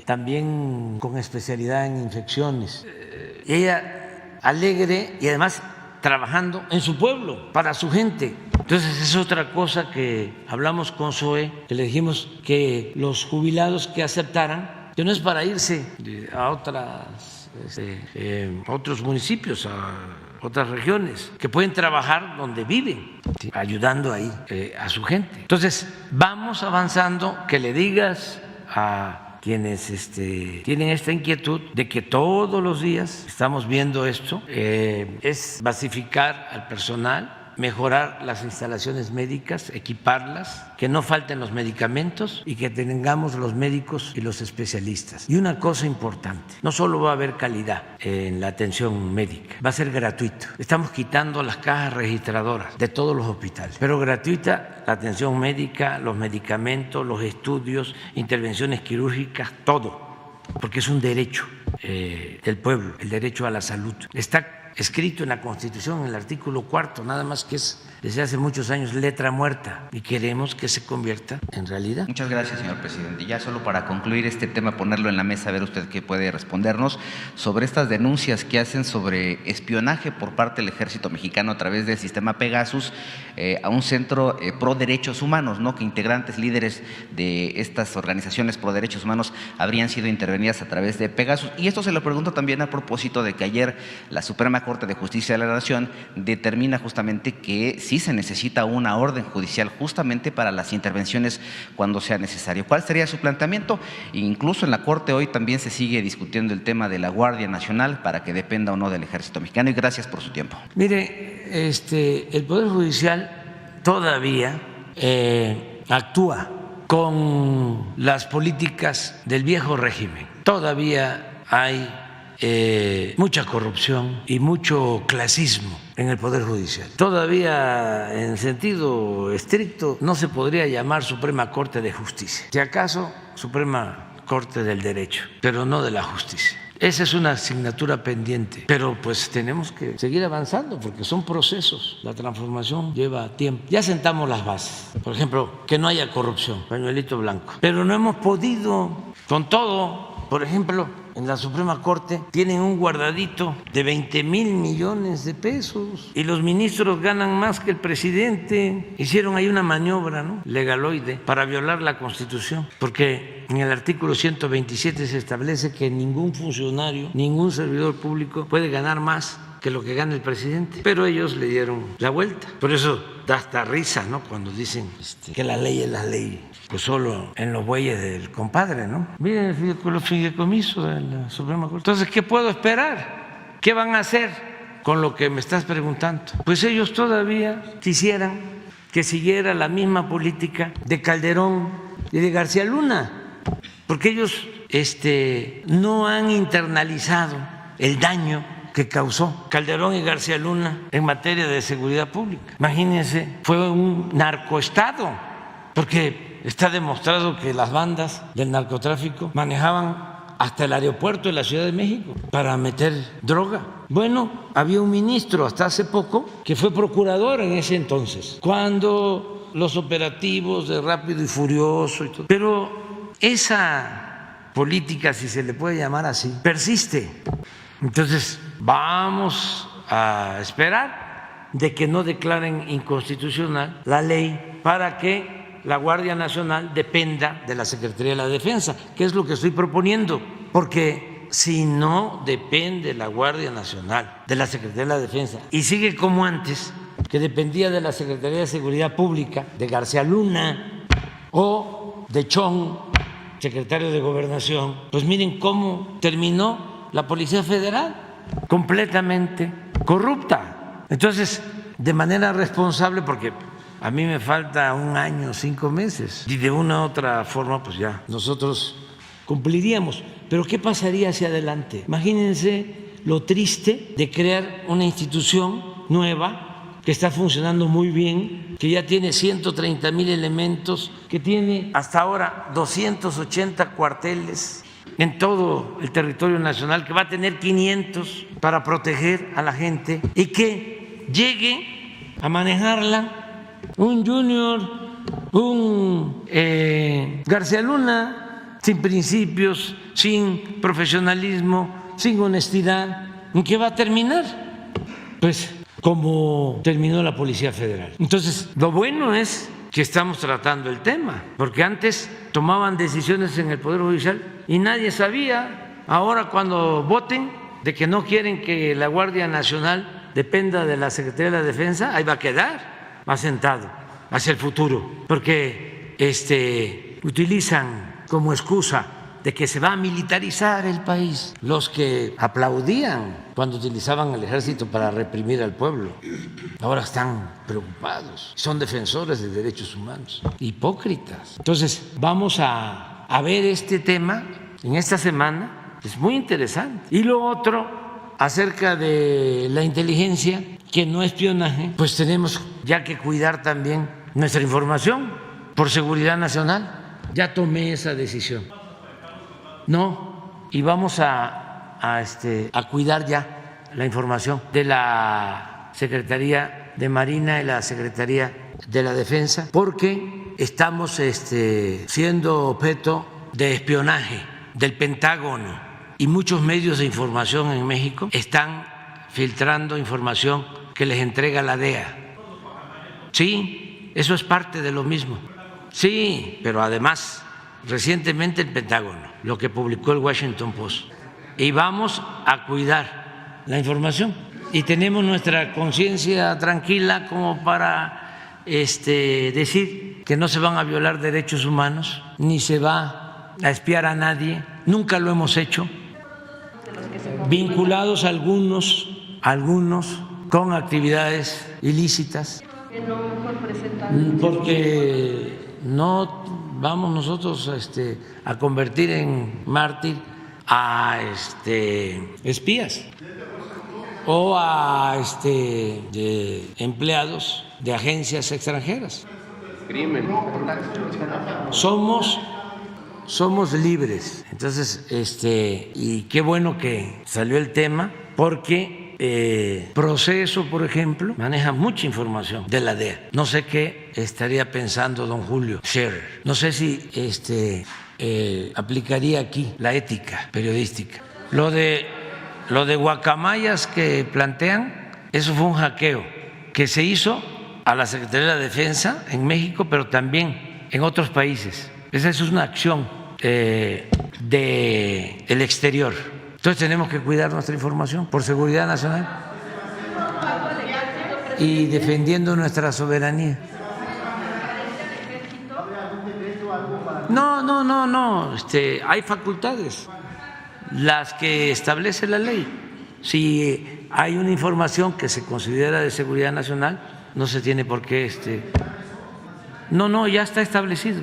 también con especialidad en infecciones. Ella alegre y además trabajando en su pueblo, para su gente. Entonces es otra cosa que hablamos con Zoe, que le dijimos que los jubilados que aceptaran, que no es para irse a otros municipios, a otras regiones, que pueden trabajar donde viven, ¿sí?, ayudando ahí a su gente. Entonces vamos avanzando, que le digas a quienes tienen esta inquietud de que todos los días estamos viendo esto, es basificar al personal, mejorar las instalaciones médicas, equiparlas, que no falten los medicamentos y que tengamos los médicos y los especialistas. Y una cosa importante, no solo va a haber calidad en la atención médica, va a ser gratuito. Estamos quitando las cajas registradoras de todos los hospitales, pero gratuita la atención médica, los medicamentos, los estudios, intervenciones quirúrgicas, todo, porque es un derecho del pueblo, el derecho a la salud. Está escrito en la Constitución, en el artículo 4, nada más que es desde hace muchos años letra muerta, y queremos que se convierta en realidad. Muchas gracias, señor presidente. Ya solo para concluir este tema, ponerlo en la mesa, a ver usted qué puede respondernos sobre estas denuncias que hacen sobre espionaje por parte del Ejército Mexicano a través del sistema Pegasus a un centro pro derechos humanos, ¿no?, que integrantes líderes de estas organizaciones pro derechos humanos habrían sido intervenidas a través de Pegasus. Y esto se lo pregunto también a propósito de que ayer la Suprema Corte de Justicia de la Nación determina justamente que sí se necesita una orden judicial justamente para las intervenciones cuando sea necesario. ¿Cuál sería su planteamiento? Incluso en la Corte hoy también se sigue discutiendo el tema de la Guardia Nacional para que dependa o no del Ejército Mexicano. Y gracias por su tiempo. Mire, el Poder Judicial todavía actúa con las políticas del viejo régimen. Todavía hay mucha corrupción y mucho clasismo en el Poder Judicial. Todavía, en sentido estricto, no se podría llamar Suprema Corte de Justicia. Si acaso, Suprema Corte del Derecho, pero no de la justicia. Esa es una asignatura pendiente, pero pues tenemos que seguir avanzando porque son procesos. La transformación lleva tiempo. Ya sentamos las bases. Por ejemplo, que no haya corrupción, pañuelito blanco. Pero no hemos podido con todo. Por ejemplo, en la Suprema Corte tienen un guardadito de 20,000 millones de pesos y los ministros ganan más que el presidente. Hicieron ahí una maniobra, ¿no?, legaloide para violar la Constitución, porque en el artículo 127 se establece que ningún funcionario, ningún servidor público puede ganar más que lo que gana el presidente, pero ellos le dieron la vuelta. Por eso da hasta risa, ¿no?, cuando dicen que la ley es la ley, pues solo en los bueyes del compadre, ¿no? Miren los fideicomisos de la Suprema Corte. Entonces, ¿qué puedo esperar? ¿Qué van a hacer con lo que me estás preguntando? Pues ellos todavía quisieran que siguiera la misma política de Calderón y de García Luna, porque ellos no han internalizado el daño que causó Calderón y García Luna en materia de seguridad pública. Imagínense, fue un narcoestado, porque está demostrado que las bandas del narcotráfico manejaban hasta el aeropuerto de la Ciudad de México para meter droga. Bueno, había un ministro hasta hace poco que fue procurador en ese entonces, cuando los operativos de Rápido y Furioso y todo. Pero esa política, si se le puede llamar así, persiste. Entonces, vamos a esperar de que no declaren inconstitucional la ley para que la Guardia Nacional dependa de la Secretaría de la Defensa, que es lo que estoy proponiendo, porque si no depende la Guardia Nacional de la Secretaría de la Defensa y sigue como antes, que dependía de la Secretaría de Seguridad Pública, de García Luna o de Chong, secretario de Gobernación, pues miren cómo terminó la Policía Federal, completamente corrupta. Entonces, de manera responsable, porque a mí me falta 1 año, 5 meses, y de una u otra forma, pues ya nosotros cumpliríamos. Pero ¿qué pasaría hacia adelante? Imagínense lo triste de crear una institución nueva que está funcionando muy bien, que ya tiene 130,000 elementos, que tiene hasta ahora 280 cuarteles en todo el territorio nacional, que va a tener 500 para proteger a la gente, y que llegue a manejarla un Junior, un García Luna, sin principios, sin profesionalismo, sin honestidad. ¿En qué va a terminar? Pues como terminó la Policía Federal. Entonces, lo bueno es que estamos tratando el tema, porque antes tomaban decisiones en el Poder Judicial y nadie sabía. Ahora, cuando voten de que no quieren que la Guardia Nacional dependa de la Secretaría de la Defensa, ahí va a quedar asentado hacia el futuro, porque utilizan como excusa de que se va a militarizar el país los que aplaudían cuando utilizaban el ejército para reprimir al pueblo. Ahora están preocupados, son defensores de derechos humanos, hipócritas. Entonces, vamos a ver este tema en esta semana, es muy interesante. Y lo otro, acerca de la inteligencia, que no espionaje, pues tenemos ya que cuidar también nuestra información por seguridad nacional. Ya tomé esa decisión. No, y vamos a cuidar ya la información de la Secretaría de Marina y la Secretaría de la Defensa, porque estamos siendo objeto de espionaje del Pentágono, y muchos medios de información en México están filtrando información que les entrega la DEA. Sí, eso es parte de lo mismo. Sí, pero además, recientemente el Pentágono, lo que publicó el Washington Post, y vamos a cuidar la información y tenemos nuestra conciencia tranquila como para decir que no se van a violar derechos humanos ni se va a espiar a nadie. Nunca lo hemos hecho. Vinculados algunos con actividades ilícitas, porque no vamos nosotros a convertir en mártir a espías o a empleados de agencias extranjeras. Somos libres. Entonces, y qué bueno que salió el tema, porque Proceso, por ejemplo, maneja mucha información de la DEA. No sé qué estaría pensando don Julio Scherer. No sé si aplicaría aquí la ética periodística. Lo de guacamayas que plantean, eso fue un hackeo que se hizo a la Secretaría de la Defensa en México, pero también en otros países. Esa es una acción del exterior. Entonces tenemos que cuidar nuestra información por seguridad nacional y defendiendo nuestra soberanía. No. Hay facultades, las que establece la ley. Si hay una información que se considera de seguridad nacional, no se tiene por qué. No, ya está establecido.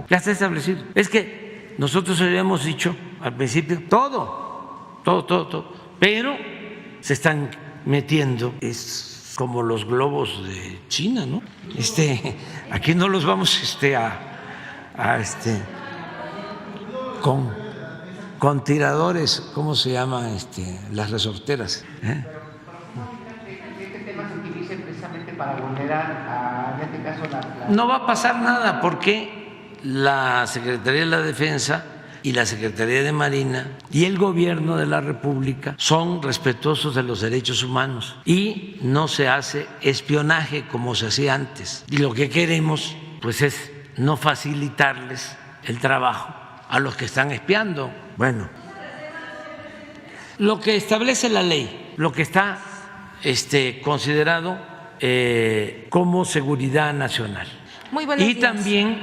Ya está establecido. Es que nosotros habíamos dicho al principio todo, pero se están metiendo, es como los globos de China, ¿no? Aquí no los vamos con tiradores, ¿cómo se llaman las resorteras? ¿Qué temas se utilicen precisamente para vulnerar, en este caso, No va a pasar nada, porque la Secretaría de la Defensa y la Secretaría de Marina y el Gobierno de la República son respetuosos de los derechos humanos y no se hace espionaje como se hacía antes. Y lo que queremos, pues, es no facilitarles el trabajo a los que están espiando. Bueno, lo que establece la ley, lo que está considerado como seguridad nacional. Muy buenos y días. también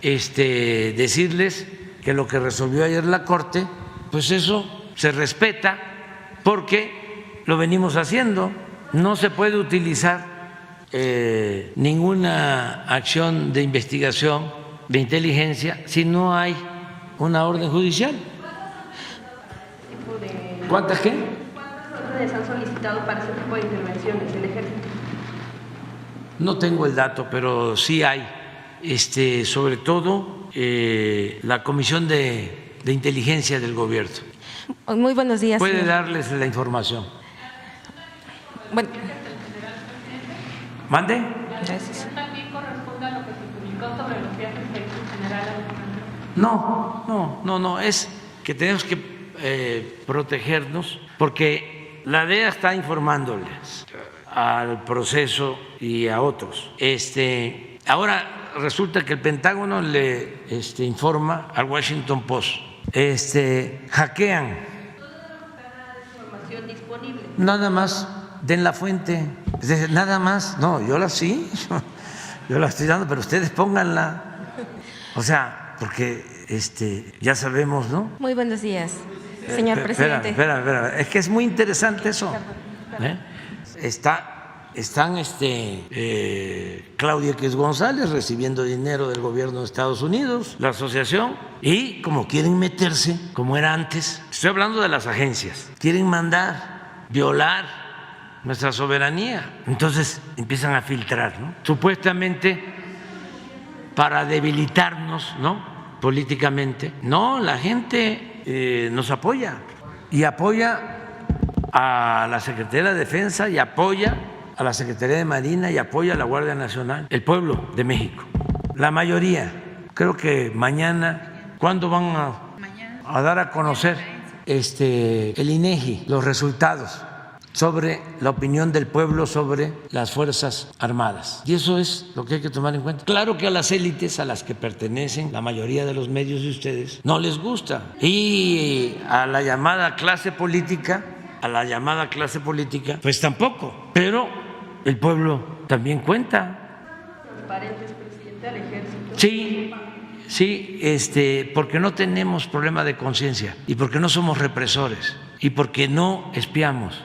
decirles que lo que resolvió ayer la Corte, pues eso se respeta porque lo venimos haciendo. No se puede utilizar ninguna acción de investigación, de inteligencia, si no hay una orden judicial. ¿Cuántas qué? ¿Cuántas órdenes han solicitado para ese tipo de intervenciones del ejército? No tengo el dato, pero sí hay, sobre todo la Comisión de Inteligencia del Gobierno. Muy buenos días. Puede señor. darles la información. Bueno. ¿Mande? Gracias. ¿También corresponde a lo que se publicó sobre los viajes del general? No, es que tenemos que protegernos porque la DEA está informándoles al proceso y a otros. Ahora resulta que el Pentágono le informa al Washington Post, hackean. Información disponible. Nada más den la fuente, nada más. No, yo la estoy dando, pero ustedes pónganla. O sea, porque ya sabemos, ¿no? Muy buenos días, señor presidente. Espera, es que es muy interesante eso. Están Claudia X González recibiendo dinero del gobierno de Estados Unidos, la asociación, y como quieren meterse, como era antes, estoy hablando de las agencias, quieren mandar, violar nuestra soberanía. Entonces empiezan a filtrar, ¿no? Supuestamente para debilitarnos, ¿no? Políticamente. No, la gente nos apoya y apoya a la Secretaría de Defensa y apoya a la Secretaría de Marina y apoya a la Guardia Nacional, el pueblo de México. La mayoría, creo que mañana, ¿cuándo van a dar a conocer el INEGI los resultados sobre la opinión del pueblo sobre las Fuerzas Armadas? Y eso es lo que hay que tomar en cuenta. Claro que a las élites a las que pertenecen la mayoría de los medios de ustedes no les gusta, y a la llamada clase política, pues tampoco, pero el pueblo también cuenta. Transparentes, presidente del ejército. Sí, porque no tenemos problema de conciencia y porque no somos represores y porque no espiamos.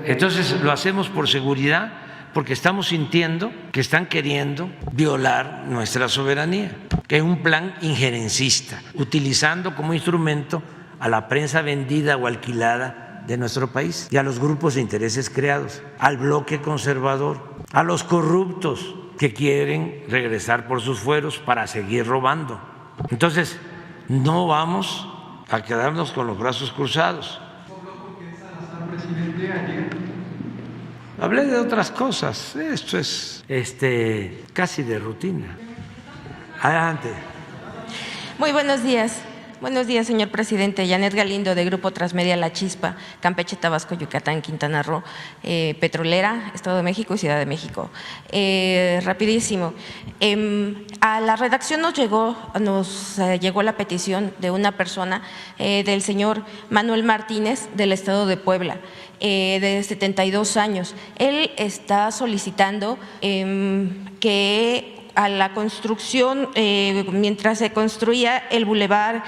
Entonces lo hacemos por seguridad, porque estamos sintiendo que están queriendo violar nuestra soberanía, que es un plan injerencista, utilizando como instrumento a la prensa vendida o alquilada de nuestro país y a los grupos de intereses creados, al bloque conservador, a los corruptos que quieren regresar por sus fueros para seguir robando. Entonces, no vamos a quedarnos con los brazos cruzados. Hablé de otras cosas, esto es casi de rutina. Adelante. Muy buenos días. Buenos días, señor presidente. Janet Galindo, de Grupo Transmedia La Chispa, Campeche, Tabasco, Yucatán, Quintana Roo, Petrolera, Estado de México y Ciudad de México. Rapidísimo. A la redacción nos llegó la petición de una persona, del señor Manuel Martínez, del Estado de Puebla, de 72 años. Él está solicitando que a la construcción, mientras se construía el Boulevard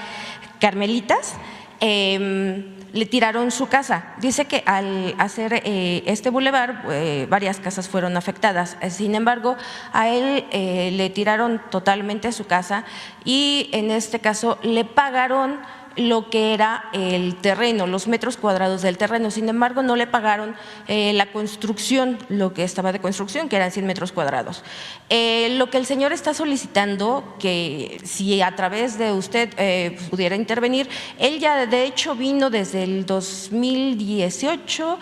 Carmelitas, le tiraron su casa. Dice que al hacer este bulevar, varias casas fueron afectadas. Sin embargo, a él le tiraron totalmente su casa y en este caso le pagaron lo que era el terreno, los metros cuadrados del terreno. Sin embargo, no le pagaron la construcción, lo que estaba de construcción, que eran 100 metros cuadrados. Lo que el señor está solicitando, que si a través de usted pudiera intervenir, él ya de hecho vino desde el 2018,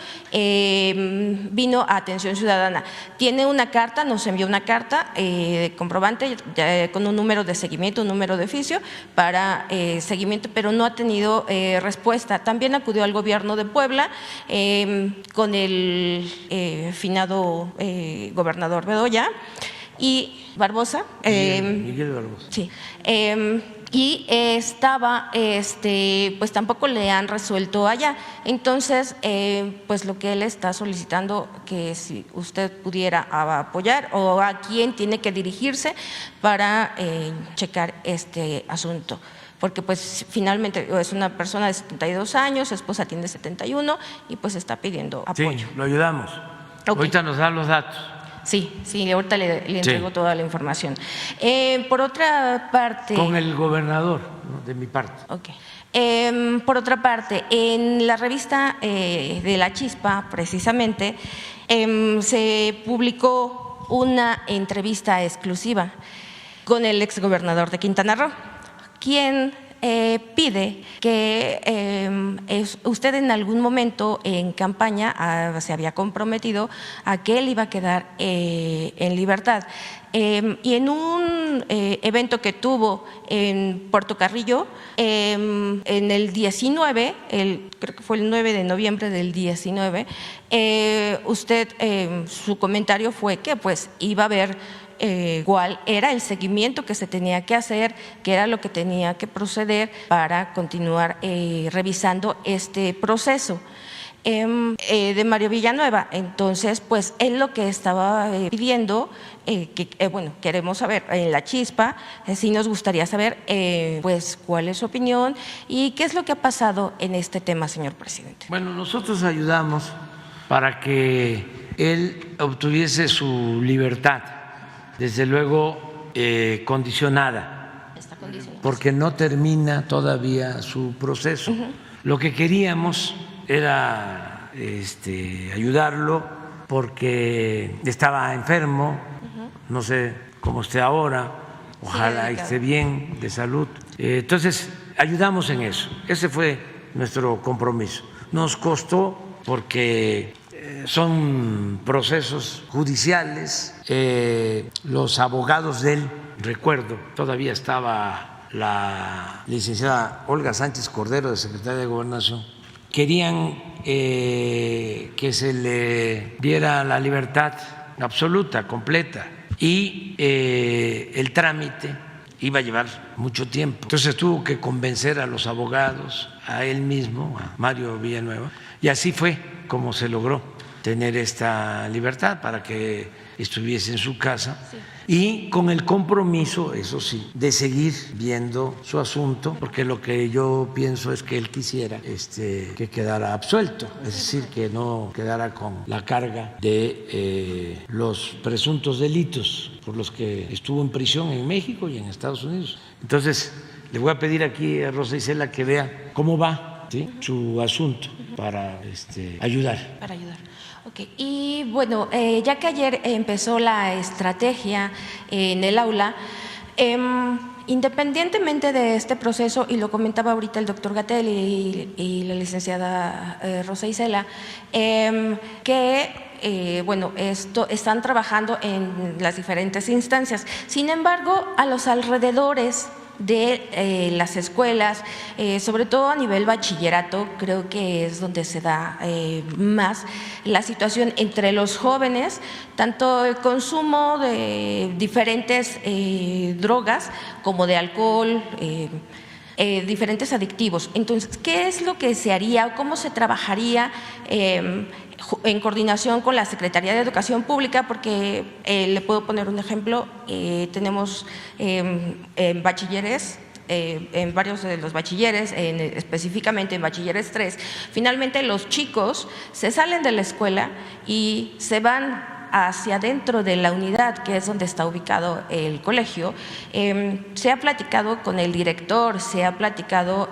vino a Atención Ciudadana. Tiene una carta, nos envió una carta comprobante con un número de seguimiento, un número de oficio para seguimiento, pero no ha tenido respuesta. También acudió al gobierno de Puebla con el finado gobernador Bedoya y Barbosa. Miguel Barbosa. Sí. Y estaba, pues tampoco le han resuelto allá. Entonces, pues lo que él está solicitando, que si usted pudiera apoyar o a quién tiene que dirigirse para checar este asunto. porque pues finalmente es una persona de 72 años, su esposa tiene 71 y pues está pidiendo apoyo. Sí, lo ayudamos. Okay. Ahorita nos dan los datos. Sí, ahorita le entrego toda la información. Por otra parte… Con el gobernador, ¿no?, de mi parte. Okay. Por otra parte, en la revista de La Chispa, precisamente, se publicó una entrevista exclusiva con el exgobernador de Quintana Roo, quien pide que usted en algún momento en campaña se había comprometido a que él iba a quedar en libertad. Y en un evento que tuvo en Puerto Carrillo, en el 19, creo que fue el 9 de noviembre del 19, usted, su comentario fue que pues iba a haber cuál era el seguimiento que se tenía que hacer, qué era lo que tenía que proceder para continuar revisando este proceso de Mario Villanueva. Entonces, pues él lo que estaba pidiendo, bueno, queremos saber en La Chispa, sí nos gustaría saber pues cuál es su opinión y qué es lo que ha pasado en este tema, señor presidente. Bueno, nosotros ayudamos para que él obtuviese su libertad, desde luego condicionada, porque no termina todavía su proceso. Lo que queríamos era ayudarlo porque estaba enfermo, no sé cómo esté ahora, ojalá esté bien de salud. Entonces, ayudamos en eso, ese fue nuestro compromiso. Nos costó porque son procesos judiciales, los abogados de él, recuerdo, todavía estaba la licenciada Olga Sánchez Cordero, de secretaria de Gobernación, querían que se le diera la libertad absoluta, completa, y el trámite iba a llevar mucho tiempo. Entonces tuvo que convencer a los abogados, a él mismo, a Mario Villanueva, y así fue como se logró tener esta libertad para que estuviese en su casa, y con el compromiso, eso sí, de seguir viendo su asunto, porque lo que yo pienso es que él quisiera que quedara absuelto, es decir, que no quedara con la carga de los presuntos delitos por los que estuvo en prisión en México y en Estados Unidos. Entonces, le voy a pedir aquí a Rosa Isela que vea cómo va, ¿sí?, su asunto para ayudar. Para ayudar. Okay. Y bueno, ya que ayer empezó la estrategia en el aula, independientemente de este proceso, y lo comentaba ahorita el doctor Gatell y la licenciada Rosa Isela, que bueno, están trabajando en las diferentes instancias. Sin embargo, a los alrededores de las escuelas, sobre todo a nivel bachillerato, creo que es donde se da más la situación entre los jóvenes, tanto el consumo de diferentes drogas como de alcohol, diferentes adictivos. Entonces, ¿qué es lo que se haría o cómo se trabajaría en coordinación con la Secretaría de Educación Pública? Porque le puedo poner un ejemplo, tenemos en bachilleres, en varios de los bachilleres, específicamente en bachilleres 3, finalmente los chicos se salen de la escuela y se van hacia adentro de la unidad, que es donde está ubicado el colegio. Se ha platicado con el director, se ha platicado,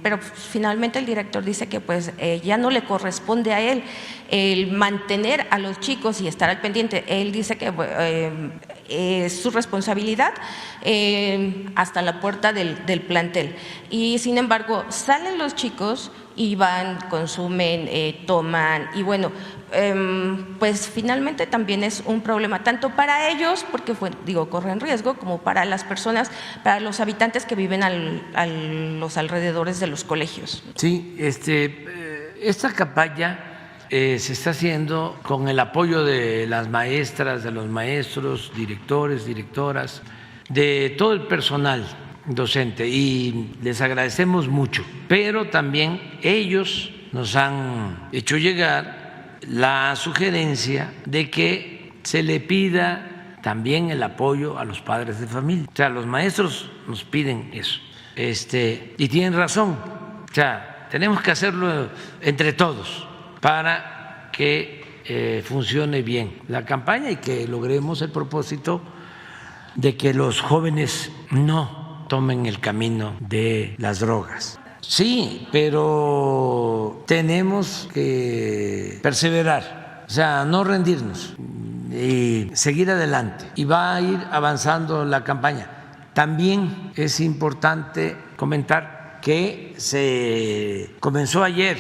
pero finalmente el director dice que pues ya no le corresponde a él el mantener a los chicos y estar al pendiente. Él dice que es su responsabilidad hasta la puerta del plantel. Y sin embargo, salen los chicos y van, consumen, toman, y bueno, pues finalmente también es un problema tanto para ellos, porque corren riesgo, como para las personas, para los habitantes que viven a los alrededores de los colegios. Sí, esta campaña se está haciendo con el apoyo de las maestras, de los maestros, directores, directoras, de todo el personal docente, y les agradecemos mucho, pero también ellos nos han hecho llegar la sugerencia de que se le pida también el apoyo a los padres de familia. O sea, los maestros nos piden eso, y tienen razón, o sea, tenemos que hacerlo entre todos para que funcione bien la campaña y que logremos el propósito de que los jóvenes no tomen el camino de las drogas. Sí, pero tenemos que perseverar, o sea, no rendirnos y seguir adelante. Y va a ir avanzando la campaña. También es importante comentar que se comenzó ayer,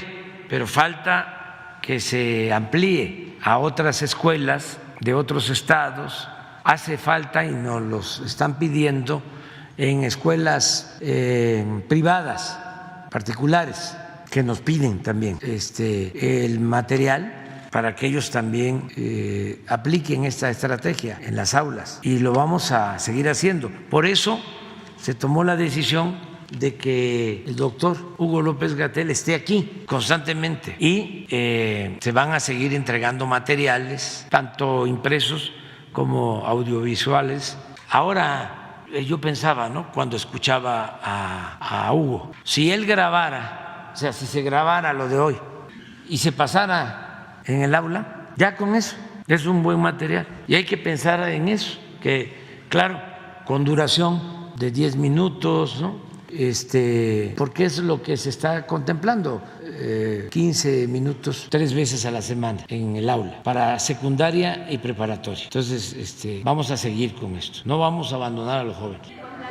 pero falta que se amplíe a otras escuelas de otros estados. Hace falta, y nos los están pidiendo, en escuelas privadas, particulares, que nos piden también el material para que ellos también apliquen esta estrategia en las aulas, y lo vamos a seguir haciendo. Por eso se tomó la decisión de que el doctor Hugo López-Gatell esté aquí constantemente, y se van a seguir entregando materiales, tanto impresos como audiovisuales. Ahora, yo pensaba, ¿no?, cuando escuchaba a Hugo, si él grabara, o sea, si se grabara lo de hoy y se pasara en el aula, ya con eso es un buen material. Y hay que pensar en eso, que claro, con duración de 10 minutos, ¿no?, porque es lo que se está contemplando, 15 minutos 3 veces a la semana en el aula, para secundaria y preparatoria. Entonces, vamos a seguir con esto, no vamos a abandonar a los jóvenes. Con la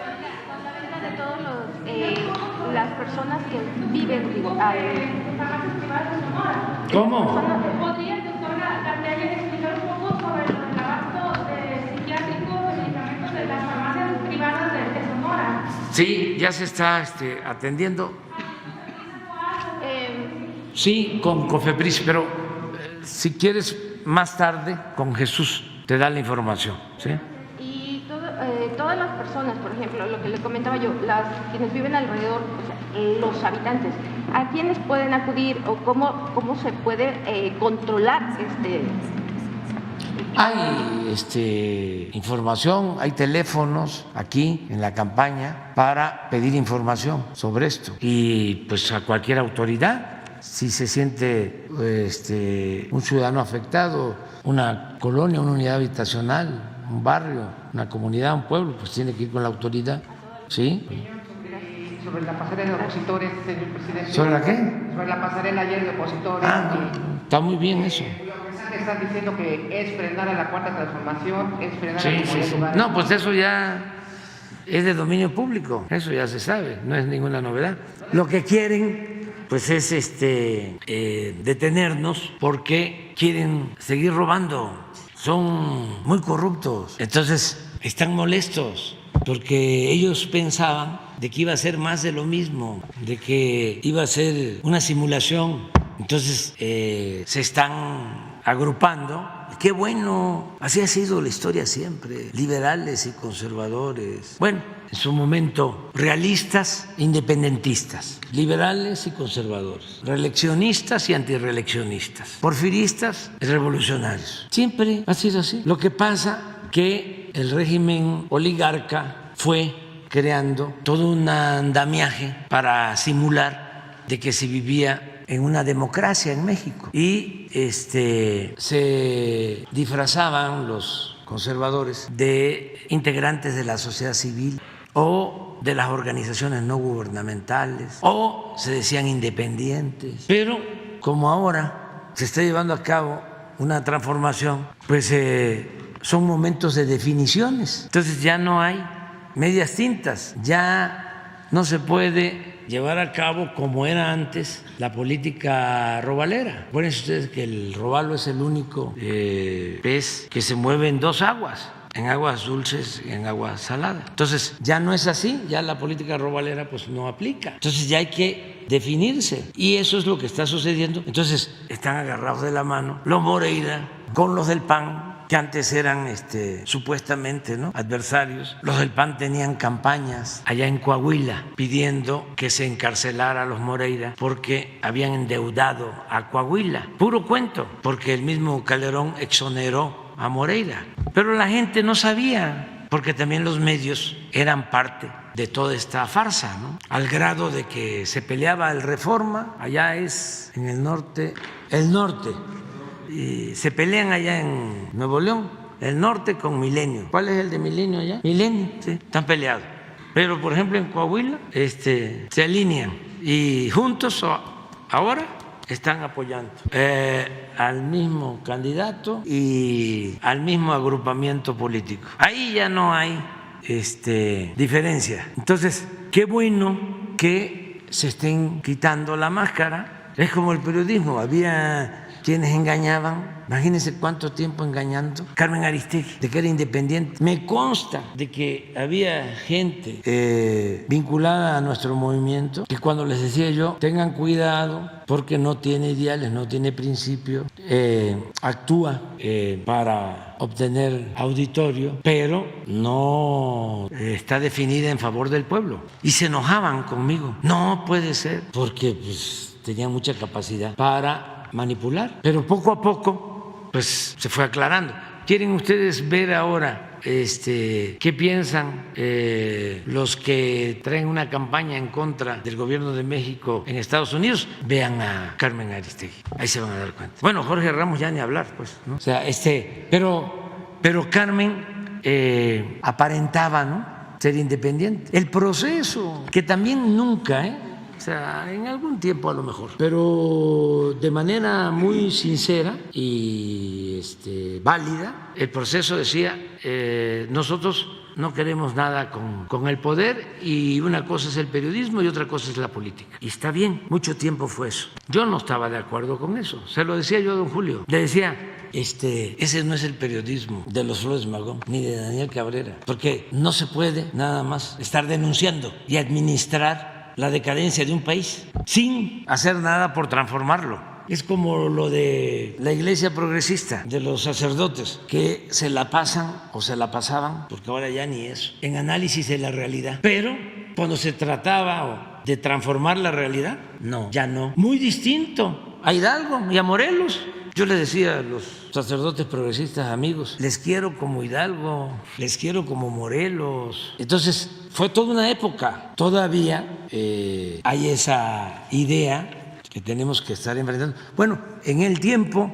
venta de todas las personas que viven, ¿Cómo? ¿Podría el doctor Gatell explicar un poco sobre el abasto de psiquiátricos, de medicamentos de las farmacias privadas de Sonora? Sí, ya se está atendiendo. Sí, con COFEPRIS, pero si quieres más tarde con Jesús te da la información, ¿sí? Y todas las personas, por ejemplo, lo que le comentaba yo, quienes viven alrededor, o sea, los habitantes, ¿a quiénes pueden acudir o cómo se puede controlar Hay información, hay teléfonos aquí en la campaña para pedir información sobre esto, y pues a cualquier autoridad, si se siente un ciudadano afectado, una colonia, una unidad habitacional, un barrio, una comunidad, un pueblo, pues tiene que ir con la autoridad, ¿sí? Sobre la pasarela de opositores, señor presidente. ¿Sobre la qué? Sobre la pasarela ayer de opositores. Está muy bien eso. Están diciendo que es frenar a la cuarta transformación, es frenar a Sí. No, pues eso ya es de dominio público, eso ya se sabe, no es ninguna novedad. Lo que quieren pues es detenernos porque quieren seguir robando, son muy corruptos, entonces están molestos porque ellos pensaban de que iba a ser más de lo mismo, de que iba a ser una simulación, entonces se están agrupando. Qué bueno, así ha sido la historia siempre, liberales y conservadores. Bueno, en su momento realistas, independentistas, liberales y conservadores, reeleccionistas y antirreeleccionistas, porfiristas y revolucionarios. Siempre ha sido así. Lo que pasa que el régimen oligarca fue creando todo un andamiaje para simular de que se vivía en una democracia en México, y se disfrazaban los conservadores de integrantes de la sociedad civil o de las organizaciones no gubernamentales, o se decían independientes. Pero como ahora se está llevando a cabo una transformación, pues son momentos de definiciones. Entonces ya no hay medias tintas, ya no se puede llevar a cabo como era antes la política robalera. Acuérdense ustedes que el robalo es el único pez que se mueve en dos aguas, en aguas dulces y en aguas saladas. Entonces ya no es así, ya la política robalera pues no aplica. Entonces ya hay que definirse, y eso es lo que está sucediendo. Entonces están agarrados de la mano los Moreira con los del PAN, que antes eran supuestamente, ¿no?, adversarios. Los del PAN tenían campañas allá en Coahuila pidiendo que se encarcelara a los Moreira porque habían endeudado a Coahuila. Puro cuento, porque el mismo Calderón exoneró a Moreira. Pero la gente no sabía porque también los medios eran parte de toda esta farsa, ¿no? Al grado de que se peleaba el Reforma, allá es en el norte, y se pelean allá en Nuevo León, el norte con Milenio. ¿Cuál es el de Milenio allá? Milenio, sí, están peleados. Pero, por ejemplo, en Coahuila se alinean y juntos ahora están apoyando al mismo candidato y al mismo agrupamiento político. Ahí ya no hay diferencia. Entonces, qué bueno que se estén quitando la máscara. Es como el periodismo, había quienes engañaban. Imagínense cuánto tiempo engañando. Carmen Aristegui, de que era independiente. Me consta de que había gente vinculada a nuestro movimiento que cuando les decía yo, tengan cuidado porque no tiene ideales, no tiene principios, actúa para obtener auditorio, pero no está definida en favor del pueblo. Y se enojaban conmigo. No puede ser, porque pues, tenía mucha capacidad para manipular, pero poco a poco pues se fue aclarando. ¿Quieren ustedes ver ahora qué piensan los que traen una campaña en contra del gobierno de México en Estados Unidos? Vean a Carmen Aristegui, ahí se van a dar cuenta. Bueno, Jorge Ramos ya ni hablar, pues, ¿no? O sea, pero Carmen aparentaba, ¿no?, ser independiente. El proceso, que también nunca, o sea, en algún tiempo a lo mejor, pero de manera muy sincera y válida, el proceso decía, nosotros no queremos nada con el poder y una cosa es el periodismo y otra cosa es la política. Y está bien, mucho tiempo fue eso. Yo no estaba de acuerdo con eso, se lo decía yo a don Julio. Le decía, ese no es el periodismo de los Flores Magón ni de Daniel Cabrera, porque no se puede nada más estar denunciando y administrar la decadencia de un país sin hacer nada por transformarlo. Es como lo de la iglesia progresista, de los sacerdotes, que se la pasan o se la pasaban, porque ahora ya ni eso, en análisis de la realidad. Pero cuando se trataba de transformar la realidad, no, ya no. Muy distinto a Hidalgo y a Morelos. Yo les decía a los sacerdotes progresistas, amigos, les quiero como Hidalgo, les quiero como Morelos. Entonces, fue toda una época. Todavía hay esa idea que tenemos que estar enfrentando. Bueno, en el tiempo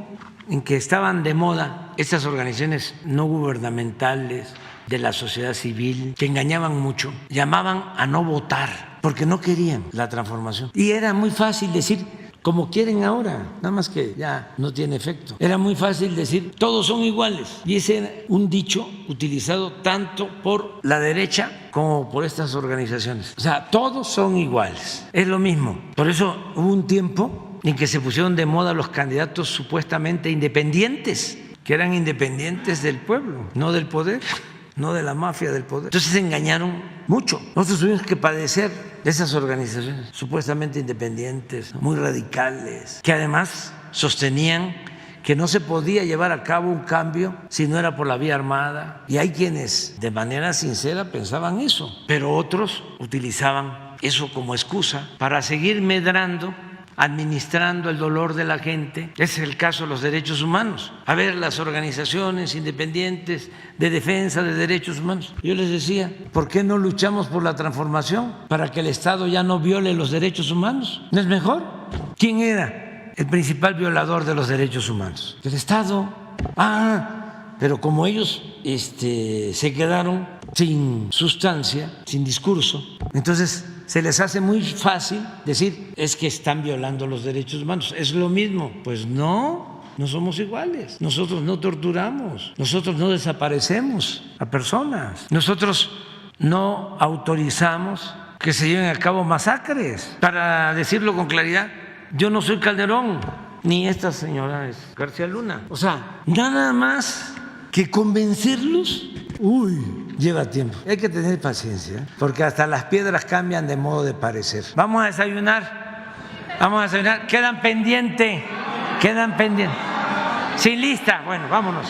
en que estaban de moda estas organizaciones no gubernamentales de la sociedad civil, que engañaban mucho, llamaban a no votar porque no querían la transformación. Y era muy fácil decir, como quieren ahora, nada más que ya no tiene efecto. Era muy fácil decir, todos son iguales. Y ese era un dicho utilizado tanto por la derecha como por estas organizaciones. O sea, todos son iguales, es lo mismo. Por eso hubo un tiempo en que se pusieron de moda los candidatos supuestamente independientes, que eran independientes del pueblo, no del poder, no de la mafia del poder. Entonces se engañaron mucho. Nosotros tuvimos que padecer de esas organizaciones supuestamente independientes, muy radicales, que además sostenían que no se podía llevar a cabo un cambio si no era por la vía armada. Y hay quienes de manera sincera pensaban eso, pero otros utilizaban eso como excusa para seguir medrando, administrando el dolor de la gente. Ese es el caso de los derechos humanos. A ver, las organizaciones independientes de defensa de derechos humanos. Yo les decía, ¿por qué no luchamos por la transformación para que el Estado ya no viole los derechos humanos? ¿No es mejor? ¿Quién era el principal violador de los derechos humanos? El Estado. Pero como ellos se quedaron sin sustancia, sin discurso, entonces se les hace muy fácil decir, es que están violando los derechos humanos. Es lo mismo. Pues no, no somos iguales. Nosotros no torturamos, nosotros no desaparecemos a personas, nosotros no autorizamos que se lleven a cabo masacres. Para decirlo con claridad, yo no soy Calderón, ni esta señora es García Luna. O sea, nada más que convencerlos, lleva tiempo. Hay que tener paciencia, porque hasta las piedras cambian de modo de parecer. Vamos a desayunar. Quedan pendientes. Sin lista. Bueno, vámonos.